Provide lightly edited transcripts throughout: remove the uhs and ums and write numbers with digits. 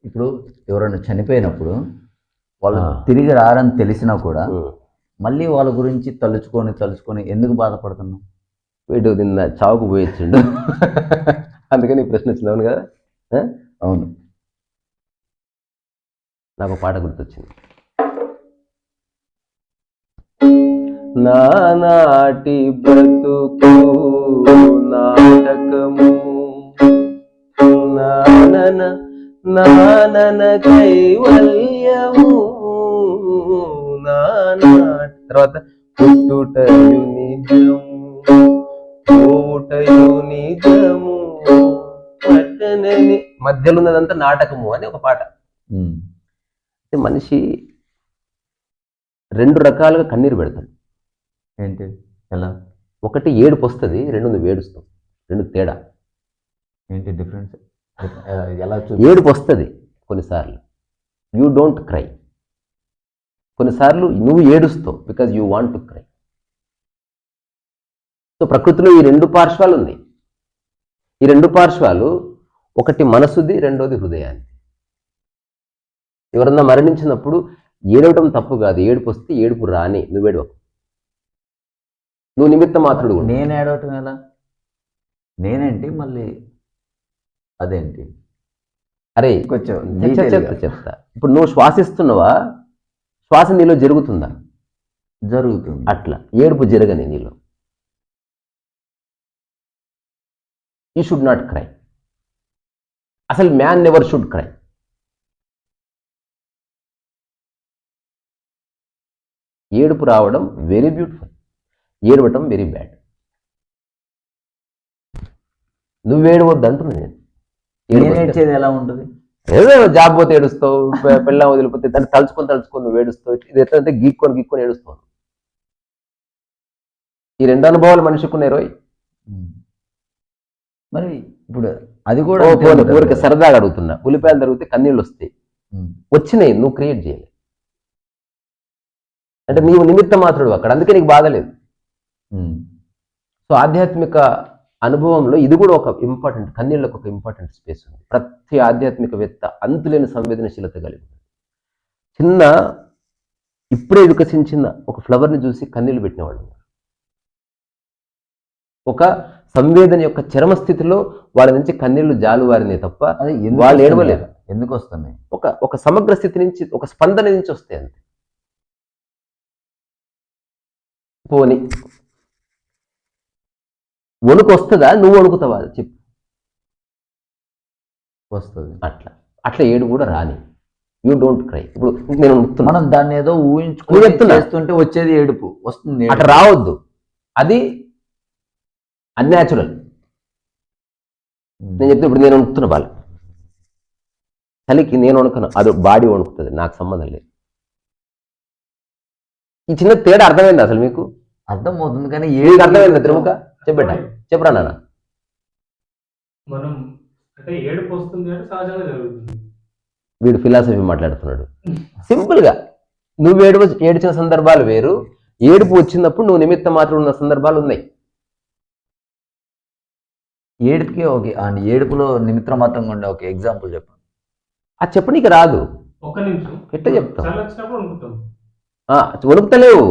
ఇప్పుడు ఎవరైనా చనిపోయినప్పుడు వాళ్ళు తిరిగి రారని తెలిసినా కూడా మళ్ళీ వాళ్ళ గురించి తలుచుకొని ఎందుకు బాధపడుతున్నాం? వీడు నిన్న చావుకు పోయొచ్చిండు అందుకని ఈ ప్రశ్న వచ్చింది. అవును కదా? అవును. నాకు పాట గుర్తొచ్చింది. నానాటి బ్రతుకు నాటకము నానన నానన కైవల్యము నానా తర్వాత పుట్టుటయు నిజము పోవుటయు నిజము పట్టనని మధ్యలో ఉన్నదంతా నాటకము అని ఒక పాట. మనిషి రెండు రకాలుగా కన్నీరు పెడతాడు. ఏంటి? ఎలా? ఒకటి ఏడుపు వస్తుంది, రెండు నువ్వు ఏడుస్తావు. రెండు తేడా. ఏంటి డిఫరెన్స్? ఎలా? ఏడుపు వస్తుంది కొన్నిసార్లు, యూ డోంట్ క్రై. కొన్నిసార్లు నువ్వు ఏడుస్తావు because you want to cry. So ప్రకృతిలో ఈ రెండు పార్శ్వాలు ఉన్నాయి. ఈ రెండు పార్శ్వాలు, ఒకటి మనసుది, రెండోది హృదయాన్ని. ఎవరన్నా మరణించినప్పుడు ఏడవటం తప్పు కాదు, ఏడుపు వస్తే ఏడుపు రాని, నువ్వు ఏడవకు. నువ్వు నిమిత్త మాత్రుడు. నేను ఏడవటం ఎలా? నేనేంటి మళ్ళీ అదేంటి? అరే కొంచెం చెప్తా. ఇప్పుడు నువ్వు శ్వాసిస్తున్నావా, శ్వాస నీలో జరుగుతుందా? జరుగుతుంది. అట్లా ఏడుపు జరగని నీలో. You should not cry. అసలు మ్యాన్ నెవర్ షుడ్ క్రై. ఏడుపు రావడం వెరీ బ్యూటిఫుల్, ఏడవటం వెరీ బ్యాడ్. నువ్వేడవద్దు అంటున్నా నేను. ఏడ్చేది ఎలా ఉంటుంది? ఏదో జాబ్ పోతే ఏడుస్తావు, పెళ్ళం వదిలిపోతే దాన్ని తలుచుకొని నువ్వు ఏడుస్తావు. ఇది ఎట్లంటే గీక్కొని ఏడుస్తావు. ఈ రెండు అనుభవాలు మనిషికి ఉన్నాయి రోయ్. మరి ఇప్పుడు అది కూడా ఊరికి సరదాగా అడుగుతున్నా. ఉల్లిపాయలు తరిగితే కన్నీళ్ళు వస్తాయి, వచ్చినాయి, నువ్వు క్రియేట్ చేయాలి. అంటే నీవు నిమిత్త మాత్రుడు అక్కడ, అందుకే నీకు బాధ లేదు. సో ఆధ్యాత్మిక అనుభవంలో ఇది కూడా ఒక ఇంపార్టెంట్, కన్నీళ్ళకు ఒక ఇంపార్టెంట్ స్పేస్ ఉంది. ప్రతి ఆధ్యాత్మికవేత్త అంతులేని సంవేదనశీలత కలిగి ఉంది. చిన్న ఇప్పుడే వికసించిన ఒక ఫ్లవర్ని చూసి కన్నీళ్ళు పెట్టినవాళ్ళు, ఒక సంవేదన యొక్క చరమ స్థితిలో వాళ్ళ నుంచి కన్నీళ్లు జాలువారినాయి తప్ప వాళ్ళు ఏడవలేదు. ఎందుకు వస్తున్నాయి? ఒక సమగ్ర స్థితి నుంచి, ఒక స్పందన నుంచి వస్తాయి అంతే. పోని వణుకు వస్తుందా, నువ్వు వణుకుతావా? చెప్పు. వస్తుంది. అట్లా ఏడు కూడా రాని. You don't cry. ఇప్పుడు నేను మనం దాన్ని ఏదో ఊహించుకుంటే వచ్చేది ఏడుపు వస్తుంది. అట్లా రావద్దు, అది అన్యాచురల్. నేను చెప్తే ఇప్పుడు నేను వణుకుతున్నా, బాల చలికి నేను వణుకున్నా, అది బాడీ వణుకుతుంది, నాకు సంబంధం లేదు. ఈ చిన్న తేడా అర్థమైంది అసలు మీకు? అర్థమవుతుంది, కానీ ఏది అర్థమైంది తిరుముక? చెప్పరా నాన్న. వీడు ఫిలాసఫీ మాట్లాడుతున్నాడు. సింపుల్గా నువ్వు ఏడ్చిన సందర్భాలు వేరు, ఏడుపు వచ్చినప్పుడు నువ్వు నిమిత్త మాత్రం ఉన్న సందర్భాలు ఉన్నాయి. ఏడుపుకి ఓకే, అండ్ ఏడుపులో నిమిత్త మాత్రంగా ఉండే ఒక ఎగ్జాంపుల్ చెప్పండి. అది చెప్పనీకి రాదు. ఎట్లా చెప్తావు? వణుకుతలేవు.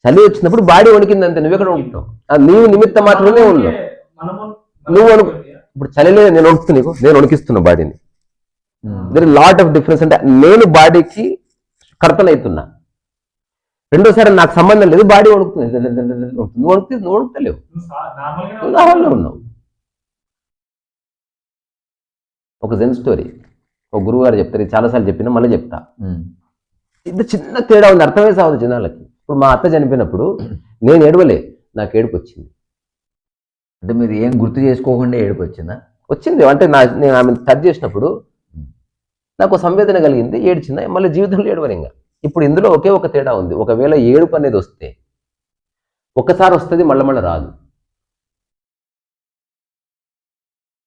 చలి వచ్చినప్పుడు బాడీ వణికింది అంతే, నువ్వెక్కడ వణుకుతావు? నీవు నిమిత్త మాత్రమే ఉన్నావు. నువ్వు ఇప్పుడు చలి లేదు, నేను వణుకుతున్నా, నీకు నేను వణికిస్తున్నా బాడీని. There is lot of difference. అంటే నేను బాడీకి కర్తనవుతున్నా. రెండోసారి నాకు సంబంధం లేదు, బాడీ వణుకుతుంది. నువ్వు వణుకుతలేవు, నార్మల్గా ఉన్నావు. ఒక జెన్ స్టోరీ ఒక గురువు గారు చెప్తారు, చాలాసార్లు చెప్పినా మళ్ళీ చెప్తా. ఇంత చిన్న తేడా ఉంది, అర్థమే సావదు జనాలకి. ఇప్పుడు మా అత్త చనిపోయినప్పుడు నేను ఏడవలే, నాకు ఏడుపు వచ్చింది. అంటే మీరు ఏం గుర్తు చేసుకోకుండా ఏడుపు వచ్చిందా? వచ్చింది. అంటే నేను ఆమె టచ్ చేసినప్పుడు నాకు సంవేదన కలిగింది, ఏడ్చిందా, మళ్ళీ జీవితంలో ఏడవని. ఇంకా ఇప్పుడు ఇందులో ఒకే ఒక తేడా ఉంది. ఒకవేళ ఏడుపు అనేది వస్తే ఒక్కసారి వస్తుంది, మళ్ళీ రాదు.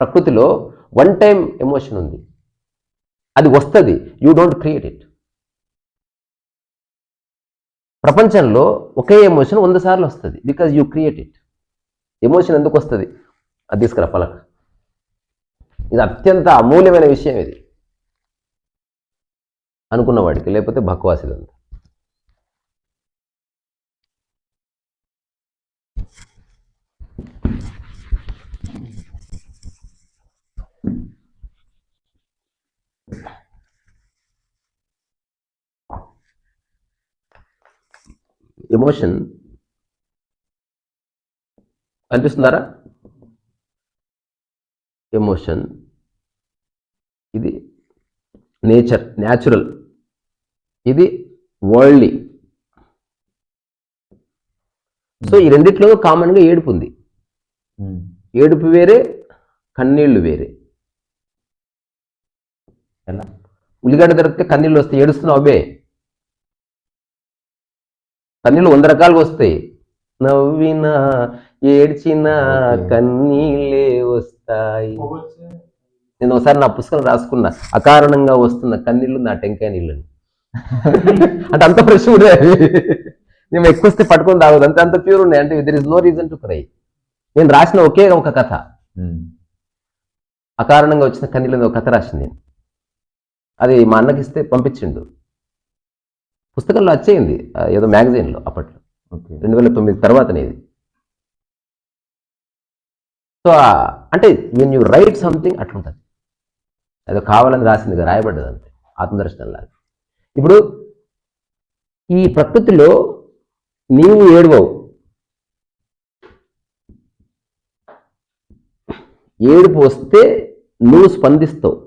ప్రకృతిలో వన్ టైం ఎమోషన్ ఉంది, అది వస్తుంది, యూ డోంట్ క్రియేట్ ఇట్. ప్రపంచంలో ఒకే ఎమోషన్ 100 సార్లు వస్తుంది, because you create it. Emotion ఎందుకు వస్తుంది? అది తీసుకురా పలక. ఇది అత్యంత అమూల్యమైన విషయం ఇది. అనుకున్న వాడికి, లేకపోతే బక్వాసిదంతా. ఎమోషన్ కనిపిస్తున్నారా? ఎమోషన్ ఇది నేచర్, న్యాచురల్, ఇది వరల్డ్లీ. సో ఈ రెండిట్లో కామన్గా ఏడుపు ఉంది. ఏడుపు వేరే, కన్నీళ్లు వేరే. ఎలా? ఉల్లిగడ్డ దొరికితే కన్నీళ్ళు వస్తాయి, ఏడుస్తున్నావు అవే. కన్నీళ్ళు 100 రకాలుగా వస్తాయి. నవ్వినా ఏడ్చినా కన్నీళ్ళే వస్తాయి. నేను ఒకసారి నా పుస్తకం రాసుకున్నా, అకారణంగా వస్తున్న కన్నీళ్ళు నా టెంకాయ నీళ్ళు. అంటే అంత ఫ్రెష్ ఉన్నాయి, మేము ఎక్కువ వస్తే పట్టుకొని తాగదు, అంత ప్యూర్ ఉన్నాయి. అంటే there is no reason to cry. నేను రాసిన ఒకే ఒక కథ, అకారణంగా వచ్చిన కన్నీళ్ళు ఒక కథ రాసింది నేను. అది మా అన్నకి ఇస్తే పంపించిండు, పుస్తకంలో వచ్చేయింది ఏదో మ్యాగజైన్లో అప్పట్లో, 2009 తర్వాతనే ఇది. సో అంటే వెన్ యూ రైట్ సంథింగ్ అట్లుంటుంది, అదో కావాలని రాసింది, రాయబడ్డది అంతే, ఆత్మదర్శనం లాగా. ఇప్పుడు ఈ ప్రకృతిలో నీవు ఏడవవు, ఏడుపు వస్తే నువ్వు స్పందిస్తావు,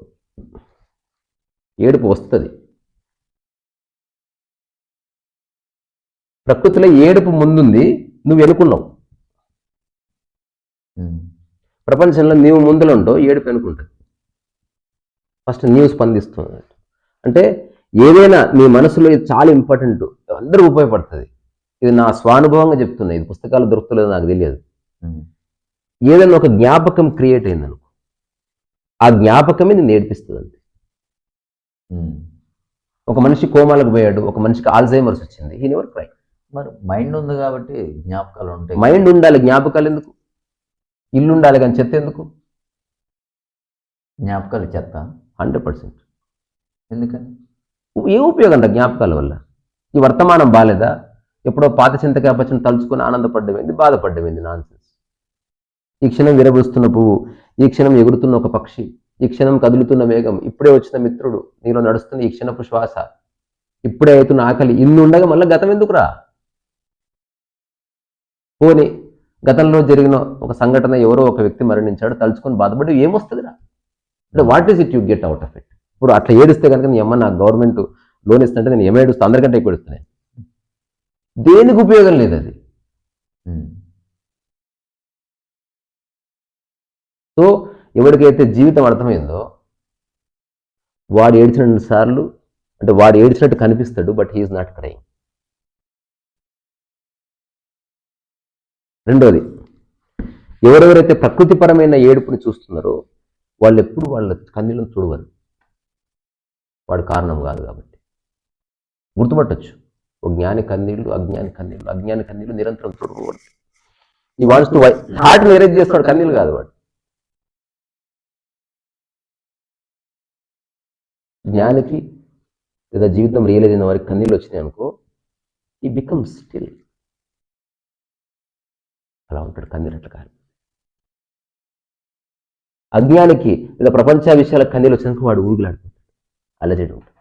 ఏడుపు వస్తుంది. ప్రకృతిలో ఏడుపు ముందుంది, నువ్వు ఎన్నుకున్నావు. ప్రపంచంలో నీవు ముందులో ఉంటావు, ఏడుపు ఎన్నుకుంటుంది. ఫస్ట్ నీవు స్పందిస్తుంది. అంటే ఏదైనా నీ మనసులో ఇది చాలా ఇంపార్టెంట్, అందరూ ఉపయోగపడుతుంది. ఇది నా స్వానుభవంగా చెప్తున్నా, ఇది పుస్తకాలు దొరుకుతలేదు నాకు తెలియదు. ఏదైనా ఒక జ్ఞాపకం క్రియేట్ అయిందనుకో, ఆ జ్ఞాపకమే నిన్ను ఏడిపిస్తుంది అంతే. ఒక మనిషి కోమాలకు పోయాడు, ఒక మనిషికి ఆల్జైమర్స్ వచ్చింది, హీ నెవర్ క్రై. మరి మైండ్ ఉంది కాబట్టి జ్ఞాపకాలు ఉంటాయి. మైండ్ ఉండాలి, జ్ఞాపకాలు ఎందుకు? ఇల్లు ఉండాలి కానీ చెత్త ఎందుకు? జ్ఞాపకాలు చెత్త 100%. ఎందుకని? ఏం ఉపయోగం జ్ఞాపకాల వల్ల? ఈ వర్తమానం బాలేదా? ఎప్పుడో పాత చింతకాయ పచ్చని తలుచుకొని ఆనందపడ్డమైంది, బాధపడ్డమైంది, నాన్సెన్స్. ఈ క్షణం విరబూస్తున్న పువ్వు, ఈ క్షణం ఎగురుతున్న ఒక పక్షి, ఈ క్షణం కదులుతున్న మేఘం, ఇప్పుడే వచ్చిన మిత్రుడు, నీలో నడుస్తున్న ఈ క్షణపు శ్వాస, ఇప్పుడే అవుతున్న ఆకలి, ఇన్ని ఉండగా మళ్ళీ గతం ఎందుకురా? పోనీ గతంలో జరిగిన ఒక సంఘటన, ఎవరో ఒక వ్యక్తి మరణించాడు, తలుచుకొని బాధపడి ఏమొస్తుందిరా? అంటే what is it you get out of it? ఇప్పుడు అట్లా ఏడిస్తే కనుక నీ అమ్మ నాకు గవర్నమెంట్ లోన్ ఇస్తుంటే నేను ఏమో ఏడుస్తా, అందరికంటే ఎక్కువ ఏడుస్తున్నాను. దేనికి ఉపయోగం లేదు అది. సో ఎవరికైతే జీవితం అర్థమైందో వాడు ఏడ్చిన సార్లు, అంటే వాడు ఏడ్చినట్టు కనిపిస్తాడు, బట్ హీఈస్ నాట్ క్రైయింగ్. రెండోది, ఎవరెవరైతే ప్రకృతిపరమైన ఏడుపుని చూస్తున్నారో వాళ్ళు ఎప్పుడు వాళ్ళ కన్నీళ్ళను చూడవరు, వాడు కారణం కాదు కాబట్టి. గుర్తుపట్టచ్చు, ఒక జ్ఞాని కన్నీళ్ళు, అజ్ఞాని కన్నీళ్ళు, అజ్ఞాని కన్నీళ్ళు నిరంతరం చూడకూడదు. ఈ వాన్స్ టు హార్ట్ని ఎరేజ్ చేస్తాడు, కన్నీళ్ళు కాదు వాడు. జ్ఞానికి లేదా జీవితం రియలైజ్ అయిన వారికి కన్నీళ్ళు వచ్చినాయి అనుకో, ఈ బికమ్ స్టిల్. అలా ఉంటాడు కన్నీరు అట్లా కాదు. అజ్ఞానికి లేదా ప్రపంచ విషయాల కన్నీళ్ళు వచ్చినాక వాడు ఊగులాడుకుంటాడు, అలజడి ఉంటాడు.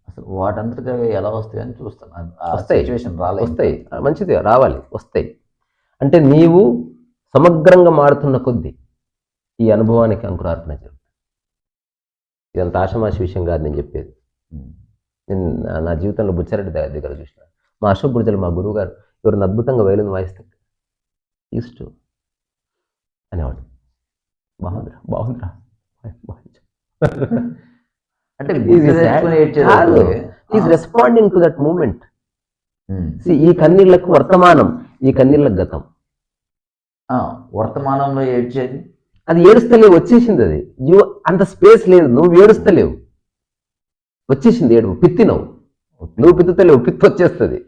అసలు వాటంతటిగా ఎలా వస్తాయని చూస్తాను. వస్తాయి, సిచ్యువేషన్ రాలేదు. వస్తాయి, మంచిది, రావాలి, వస్తాయి. అంటే నీవు సమగ్రంగా మారుతున్న కొద్దీ ఈ అనుభవానికి అంకురార్పణ జరుగుతుంది. ఇదంత ఆషమాషి విషయం కాదు నేను చెప్పేది. నేను నా జీవితంలో బుచ్చారెడ్డి దగ్గర చూసిన, మా అశోక్ గురుజలు, మా గురువు గారు, ఎవరిని అద్భుతంగా వైలిన్ వాయిస్తారు ఈస్ట్ అనేవాడు, బాగుందిరా బాగుందిరా. అంటే is responding to that moment. ఈ కన్నీళ్లకు వర్తమానం, ఈ కన్నీళ్ళకు గతం. వర్తమానంలో ఏడ్చేది అది ఏడుస్తలేవు, వచ్చేసింది. అది అంత స్పేస్ లేదు, నువ్వు ఏడుస్తలేవు, వచ్చేసింది ఏడుపు. పిత్తినవు, నువ్వు పిత్తుతలేవు, పిత్తి వచ్చేస్తుంది.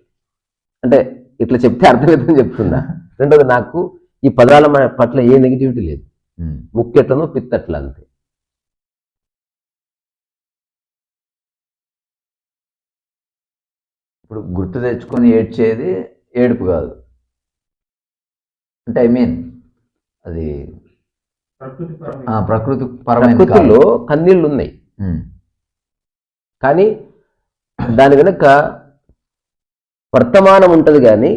అంటే ఇట్లా చెప్తే అర్థమవుతుందని చెప్తున్నా. రెండోది, నాకు ఈ పదాల పట్ల ఏ నెగిటివిటీ లేదు. ముక్కెట్లనో పిత్తట్ల అంతే. ఇప్పుడు గుర్తు తెచ్చుకొని ఏడ్చేది ఏడుపు కాదు అంటే, ఐ మీన్ అది ప్రకృతి ప్రకృతిలో కన్నీళ్ళు ఉన్నాయి, కానీ దాని వెనుక వర్తమానం ఉంటుంది కానీ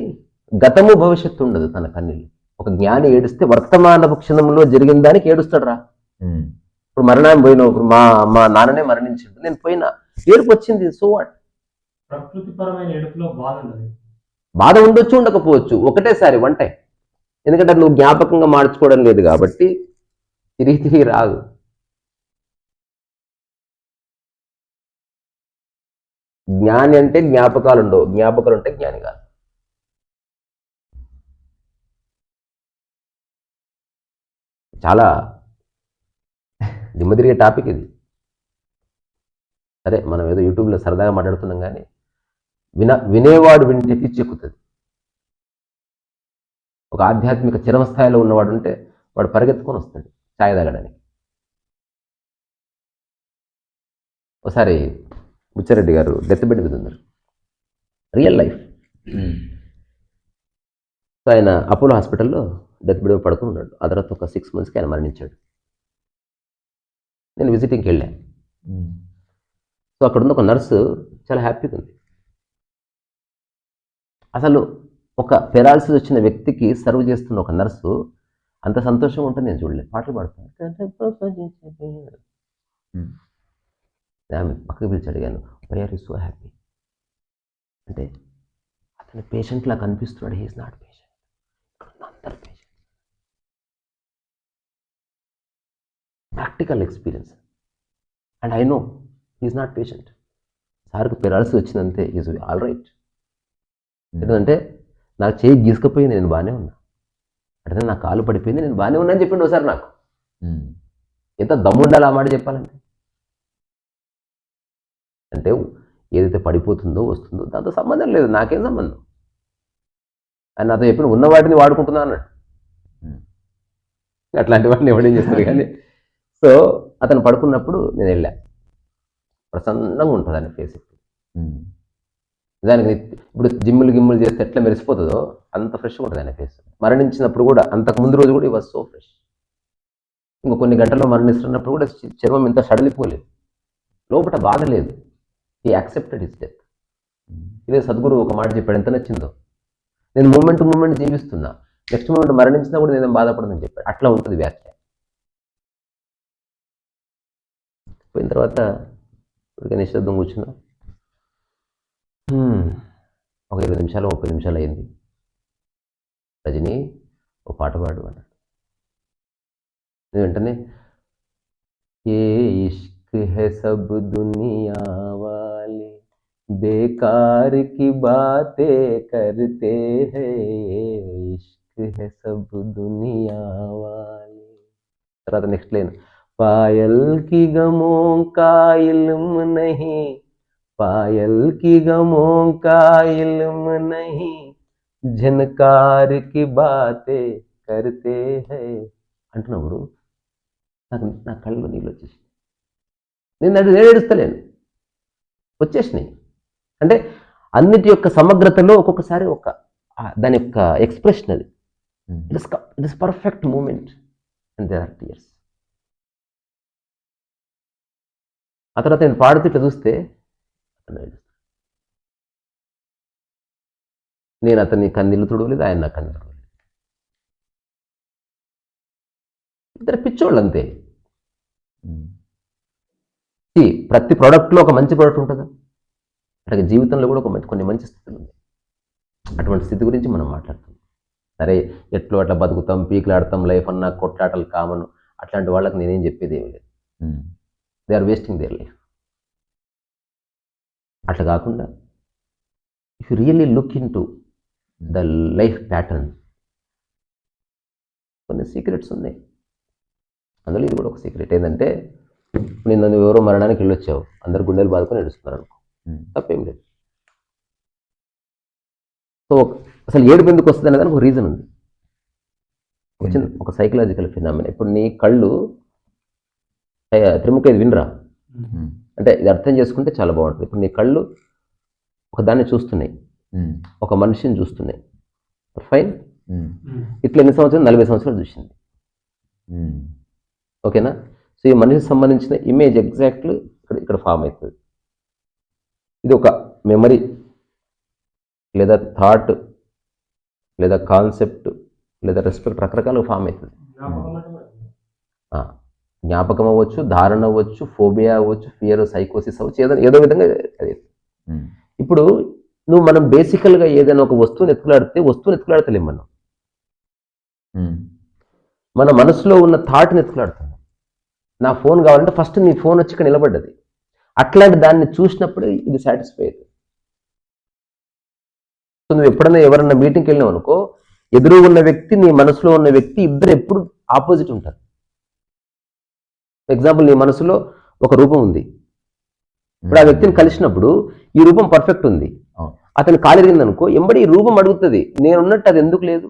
గతము భవిష్యత్తు ఉండదు. తన కన్నీళ్ళు, ఒక జ్ఞాని ఏడిస్తే వర్తమాన క్షణంలో జరిగిన దానికి ఏడుస్తాడు రా. ఇప్పుడు మరణాన్ని పోయినావు, ఇప్పుడు మా నాన్ననే మరణించిండు, నేను పోయినా, ఏడుపు వచ్చింది, సో వాట్. ప్రకృతిపరమైన ఏడుపులో బాధ ఉండదు. బాధ ఉండొచ్చు, ఉండకపోవచ్చు, ఒకటేసారి వన్ టైం. ఎందుకంటే నువ్వు జ్ఞాపకంగా మార్చుకోవడం లేదు కాబట్టి తిరిగి రాదు. జ్ఞాని అంటే జ్ఞాపకాలు ఉండవు, జ్ఞాపకాలు అంటే జ్ఞాని కాదు. చాలా దిమ్మ తిరిగే టాపిక్ ఇది. సరే, మనం ఏదో యూట్యూబ్లో సరదాగా మాట్లాడుతున్నాం, కానీ వినేవాడు వింటే పిచ్చెక్కుతుంది. ఒక ఆధ్యాత్మిక చిరమస్థాయిలో ఉన్నవాడు ఉంటే వాడు పరిగెత్తుకొని వస్తాడు ఛాయ్ తాగడానికి. ఒకసారి బుచ్చారెడ్డి గారు డెత్ బెడ్ మీద ఉన్నారు, రియల్ లైఫ్. సో ఆయన అపోలో హాస్పిటల్లో డెత్ బెడ్ పడుకుని ఉన్నాడు. ఆ తర్వాత ఒక 6 monthsకి ఆయన మరణించాడు. నేను విజిటింగ్కి వెళ్ళాను. సో అక్కడ ఉన్న ఒక నర్సు చాలా హ్యాపీగా ఉంది. అసలు ఒక పెరాలసిస్ వచ్చిన వ్యక్తికి సర్వ్ చేస్తున్న ఒక నర్సు అంత సంతోషంగా ఉంటుంది నేను చూడలేదు. పాటలు పాడుతాను. ఆమె పక్కకి పిలిచి అడిగాను, why are you so happy అంటే, అతని పేషెంట్లా కనిపిస్తున్నాడు, హీఈస్ నాట్ పేషెంట్, అందరు patient. Practical experience. And I know he's not patient. సార్కి పెరాలసిస్ వచ్చిందంతే, ఈజ్ ఆల్ రైట్. ఎందుకంటే నాకు చేయి గీసుకపోయింది, నేను బాగానే ఉన్నా. అంటే నా కాలు పడిపోయింది, నేను బాగానే ఉన్నా అని చెప్పిండు ఒకసారి నాకు. ఎంత దమ్ముండాలి ఆ మాట చెప్పాలంటే. అంటే ఏదైతే పడిపోతుందో వస్తుందో దాంతో సంబంధం లేదు, నాకేం సంబంధం. అని నాతో చెప్పిన ఉన్న వాటిని వాడుకుంటున్నా అన్నాడు. అట్లాంటి వాటిని ఎవడేం చేస్తారు కానీ. సో అతను పడుకున్నప్పుడు నేను వెళ్ళా. ప్రసన్నంగా ఉంటుంది ఆయన ఫేస్. దానికి ఇప్పుడు జిమ్ములు చేస్తే ఎట్లా మెరిసిపోతుందో అంత ఫ్రెష్గా ఉంటుంది ఆయన ఫేస్. మరణించినప్పుడు కూడా అంతకు ముందు రోజు కూడా ఇవాళ సో ఫ్రెష్. ఇంకో కొన్ని గంటల్లో మరణిస్తున్నప్పుడు కూడా చర్మం ఇంత సడలిపోలేదు, లోపల బాధ లేదు. ఈ యాక్సెప్టెడ్ హిస్ డెత్. ఇదే సద్గురు ఒక మాట చెప్పాడు, ఎంత నచ్చిందో. నేను మూమెంట్ జీవిస్తున్నా, నెక్స్ట్ మూమెంట్ మరణించినా కూడా నేను బాధపడదని చెప్పాడు. అట్లా ఉంటుంది వ్యాఖ్య. పోయిన తర్వాత ఇప్పటికే నిశ్శబ్దం కూర్చున్నా. ఒక 20 నిమిషాలు 30 నిమిషాలు అయింది. రజనీ ఒక పాట పాడు అన్నాడు. నేను వెంటనే, ఏ ఇష్క్ హై సబ్ దునియా వాలే బేకార్ కి బాతే కర్తే హై, ఇష్క్ హై సబ్ దునియా వాలే. తర్వాత నెక్స్ట్ లైన్, పాయల్ కి గమో కా ఇల్మ్ నహీ, पायल की गमों का इल्म नहीं, झनकार की बातें करते हैं అంటున్నప్పుడు నా కళ్ళలో నీళ్ళు వచ్చేసి, నేను ఏడుస్తలేను, వచ్చేసినాయి. అంటే అన్నిటి యొక్క సమగ్రతలో ఒక్కొక్కసారి దాని యొక్క ఎక్స్ప్రెషన్ అది. It is perfect moment and there are tears. ఆ తర్వాత నేను పాడుతూ ఇట్లా చూస్తే నేను అతన్ని కన్నీళ్ళు తుడవలేదు, ఆయన నా కన్నీళ్ళు తుడవలేదు. ఇద్దరు పిచ్చోళ్ళు అంతే. ప్రతి ప్రోడక్ట్లో ఒక మంచి ప్రోడక్ట్ ఉంటుందా? అలాగే జీవితంలో కూడా కొన్ని మంచి స్థితులు ఉన్నాయి. అటువంటి స్థితి గురించి మనం మాట్లాడుతాం. సరే, ఎట్లో అట్లా బతుకుతాం, పీకులాడతాం, లైఫ్ అన్నా కొట్లాటలు కామను. అట్లాంటి వాళ్ళకి నేనేం చెప్పేది ఏమి లేదు. They are wasting their life. అట్లా కాకుండా if you really look into the life pattern, కొన్ని సీక్రెట్స్ ఉన్నాయి. అందులో ఇది కూడా ఒక సీక్రెట్. ఏంటంటే, నిన్ను ఎవరో మరణానికి వెళ్ళొచ్చావు, అందరు గుండెలు బాదుకొని ఏడుస్తున్నారు అనుకో, తప్పేం లేదు. సో అసలు ఏడుపు ఎందుకు వస్తుంది అనే దానికి ఒక రీజన్ ఉంది, వచ్చింది ఒక సైకలాజికల్ ఫినామినా. ఇప్పుడు నీ కళ్ళు త్రిముఖ ఇది వినరా, అంటే ఇది అర్థం చేసుకుంటే చాలా బాగుంటుంది. ఇప్పుడు నీ కళ్ళు ఒక దాన్ని చూస్తున్నాయి, ఒక మనిషిని చూస్తున్నాయి, ఫైన్. ఇట్లా ఎన్ని సంవత్సరాలు? 40 సంవత్సరాలు చూసింది, ఓకేనా? సో ఈ మనిషికి సంబంధించిన ఇమేజ్ ఎగ్జాక్ట్లీ ఇక్కడ ఫామ్ అవుతుంది. ఇది ఒక మెమరీ లేదా థాట్ లేదా కాన్సెప్ట్ లేదా రెస్పెక్ట్ రకరకాలుగా ఫామ్ అవుతుంది. జ్ఞాపకం అవ్వచ్చు, ధారణ అవ్వచ్చు, ఫోబియా అవ్వచ్చు, ఫియర్, సైకోసిస్ అవ్వచ్చు, ఏదో విధంగా అది. ఇప్పుడు మనం బేసికల్గా ఏదైనా ఒక వస్తువుని ఎత్తుకులాడతలేం మనం, మన మనసులో ఉన్న థాట్ని ఎత్తుకులాడుతున్నాం. నా ఫోన్ కావాలంటే ఫస్ట్ నీ ఫోన్ వచ్చి ఇక్కడ నిలబడ్డది, అట్లాంటి దాన్ని చూసినప్పుడు ఇది సాటిస్ఫై అవుతుంది. సో నువ్వు ఎప్పుడైనా ఎవరన్నా మీటింగ్కి వెళ్ళినావు అనుకో, ఎదురు ఉన్న వ్యక్తి నీ మనసులో ఉన్న వ్యక్తి ఇద్దరు ఎప్పుడు ఆపోజిట్ ఉంటారు. ఎగ్జాంపుల్, నీ మనసులో ఒక రూపం ఉంది, ఇప్పుడు ఆ వ్యక్తిని కలిసినప్పుడు ఈ రూపం పర్ఫెక్ట్ ఉంది, అతను కాలిరిగింది అనుకో, ఎంబడి ఈ రూపం అడుగుతుంది, నేనున్నట్టు అది ఎందుకు లేదు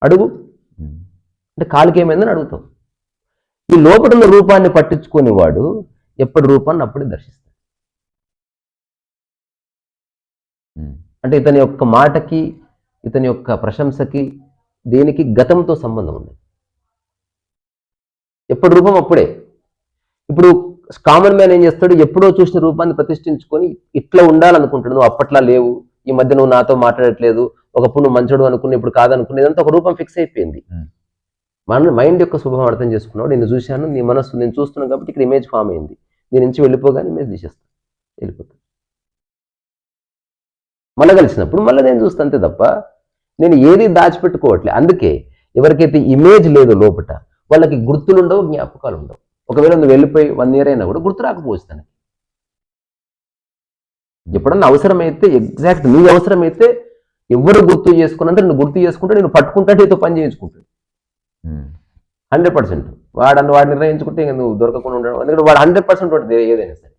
అడుగు, అంటే కాలికి ఏమైందని అడుగుతాం. ఈ లోపల ఉన్న రూపాన్ని పట్టించుకునే వాడు ఎప్పటి రూపాన్ని అప్పుడే దర్శిస్తాడు. అంటే ఇతని యొక్క మాటకి, ఇతని యొక్క ప్రశంసకి, దేనికి గతంతో సంబంధం ఉంది, ఎప్పటి రూపం అప్పుడే. ఇప్పుడు కామన్ మ్యాన్ ఏం చేస్తాడు, ఎప్పుడో చూసిన రూపాన్ని ప్రతిష్ఠించుకొని ఇట్లా ఉండాలనుకుంటాడు. నువ్వు అప్పట్లా లేవు, ఈ మధ్య నువ్వు నాతో మాట్లాడట్లేదు, ఒకప్పుడు నువ్వు మంచోడు అనుకుని ఇప్పుడు కాదనుకుని, ఇదంతా ఒక రూపం ఫిక్స్ అయిపోయింది. మన మైండ్ యొక్క స్వభావం అర్థం చేసుకున్నావు. నేను చూశాను, నీ మనస్సు నేను చూస్తున్నాను కాబట్టి ఇక్కడ ఇమేజ్ ఫామ్ అయింది, దీని నుంచి వెళ్ళిపోగానే ఇమేజ్ తీసేస్తాను, వెళ్ళిపోతాను. మళ్ళీ కలిసినప్పుడు మళ్ళీ నేను చూస్తాను, అంతే తప్ప నేను ఏది దాచిపెట్టుకోవట్లే. అందుకే ఎవరికైతే ఇమేజ్ లేదో లోపట వాళ్ళకి గుర్తులు ఉండవు, జ్ఞాపకాలు ఉండవు. ఒకవేళ నువ్వు వెళ్ళిపోయి 1 year అయినా కూడా గుర్తు రాకపోవచ్చు తనకి. ఎప్పుడన్నా అవసరమైతే, ఎగ్జాక్ట్ నీ అవసరమైతే ఎవరు గుర్తు చేసుకున్నంటే నువ్వు గుర్తు చేసుకుంటే నేను పట్టుకుంటే నీతో పని చేయించుకుంటాడు 100%. వాడు నిర్ణయించుకుంటే ఇంకా నువ్వు దొరకకుండా ఉండడం, ఎందుకంటే వాడు 100% ఉంటుంది ఏదైనా సరే.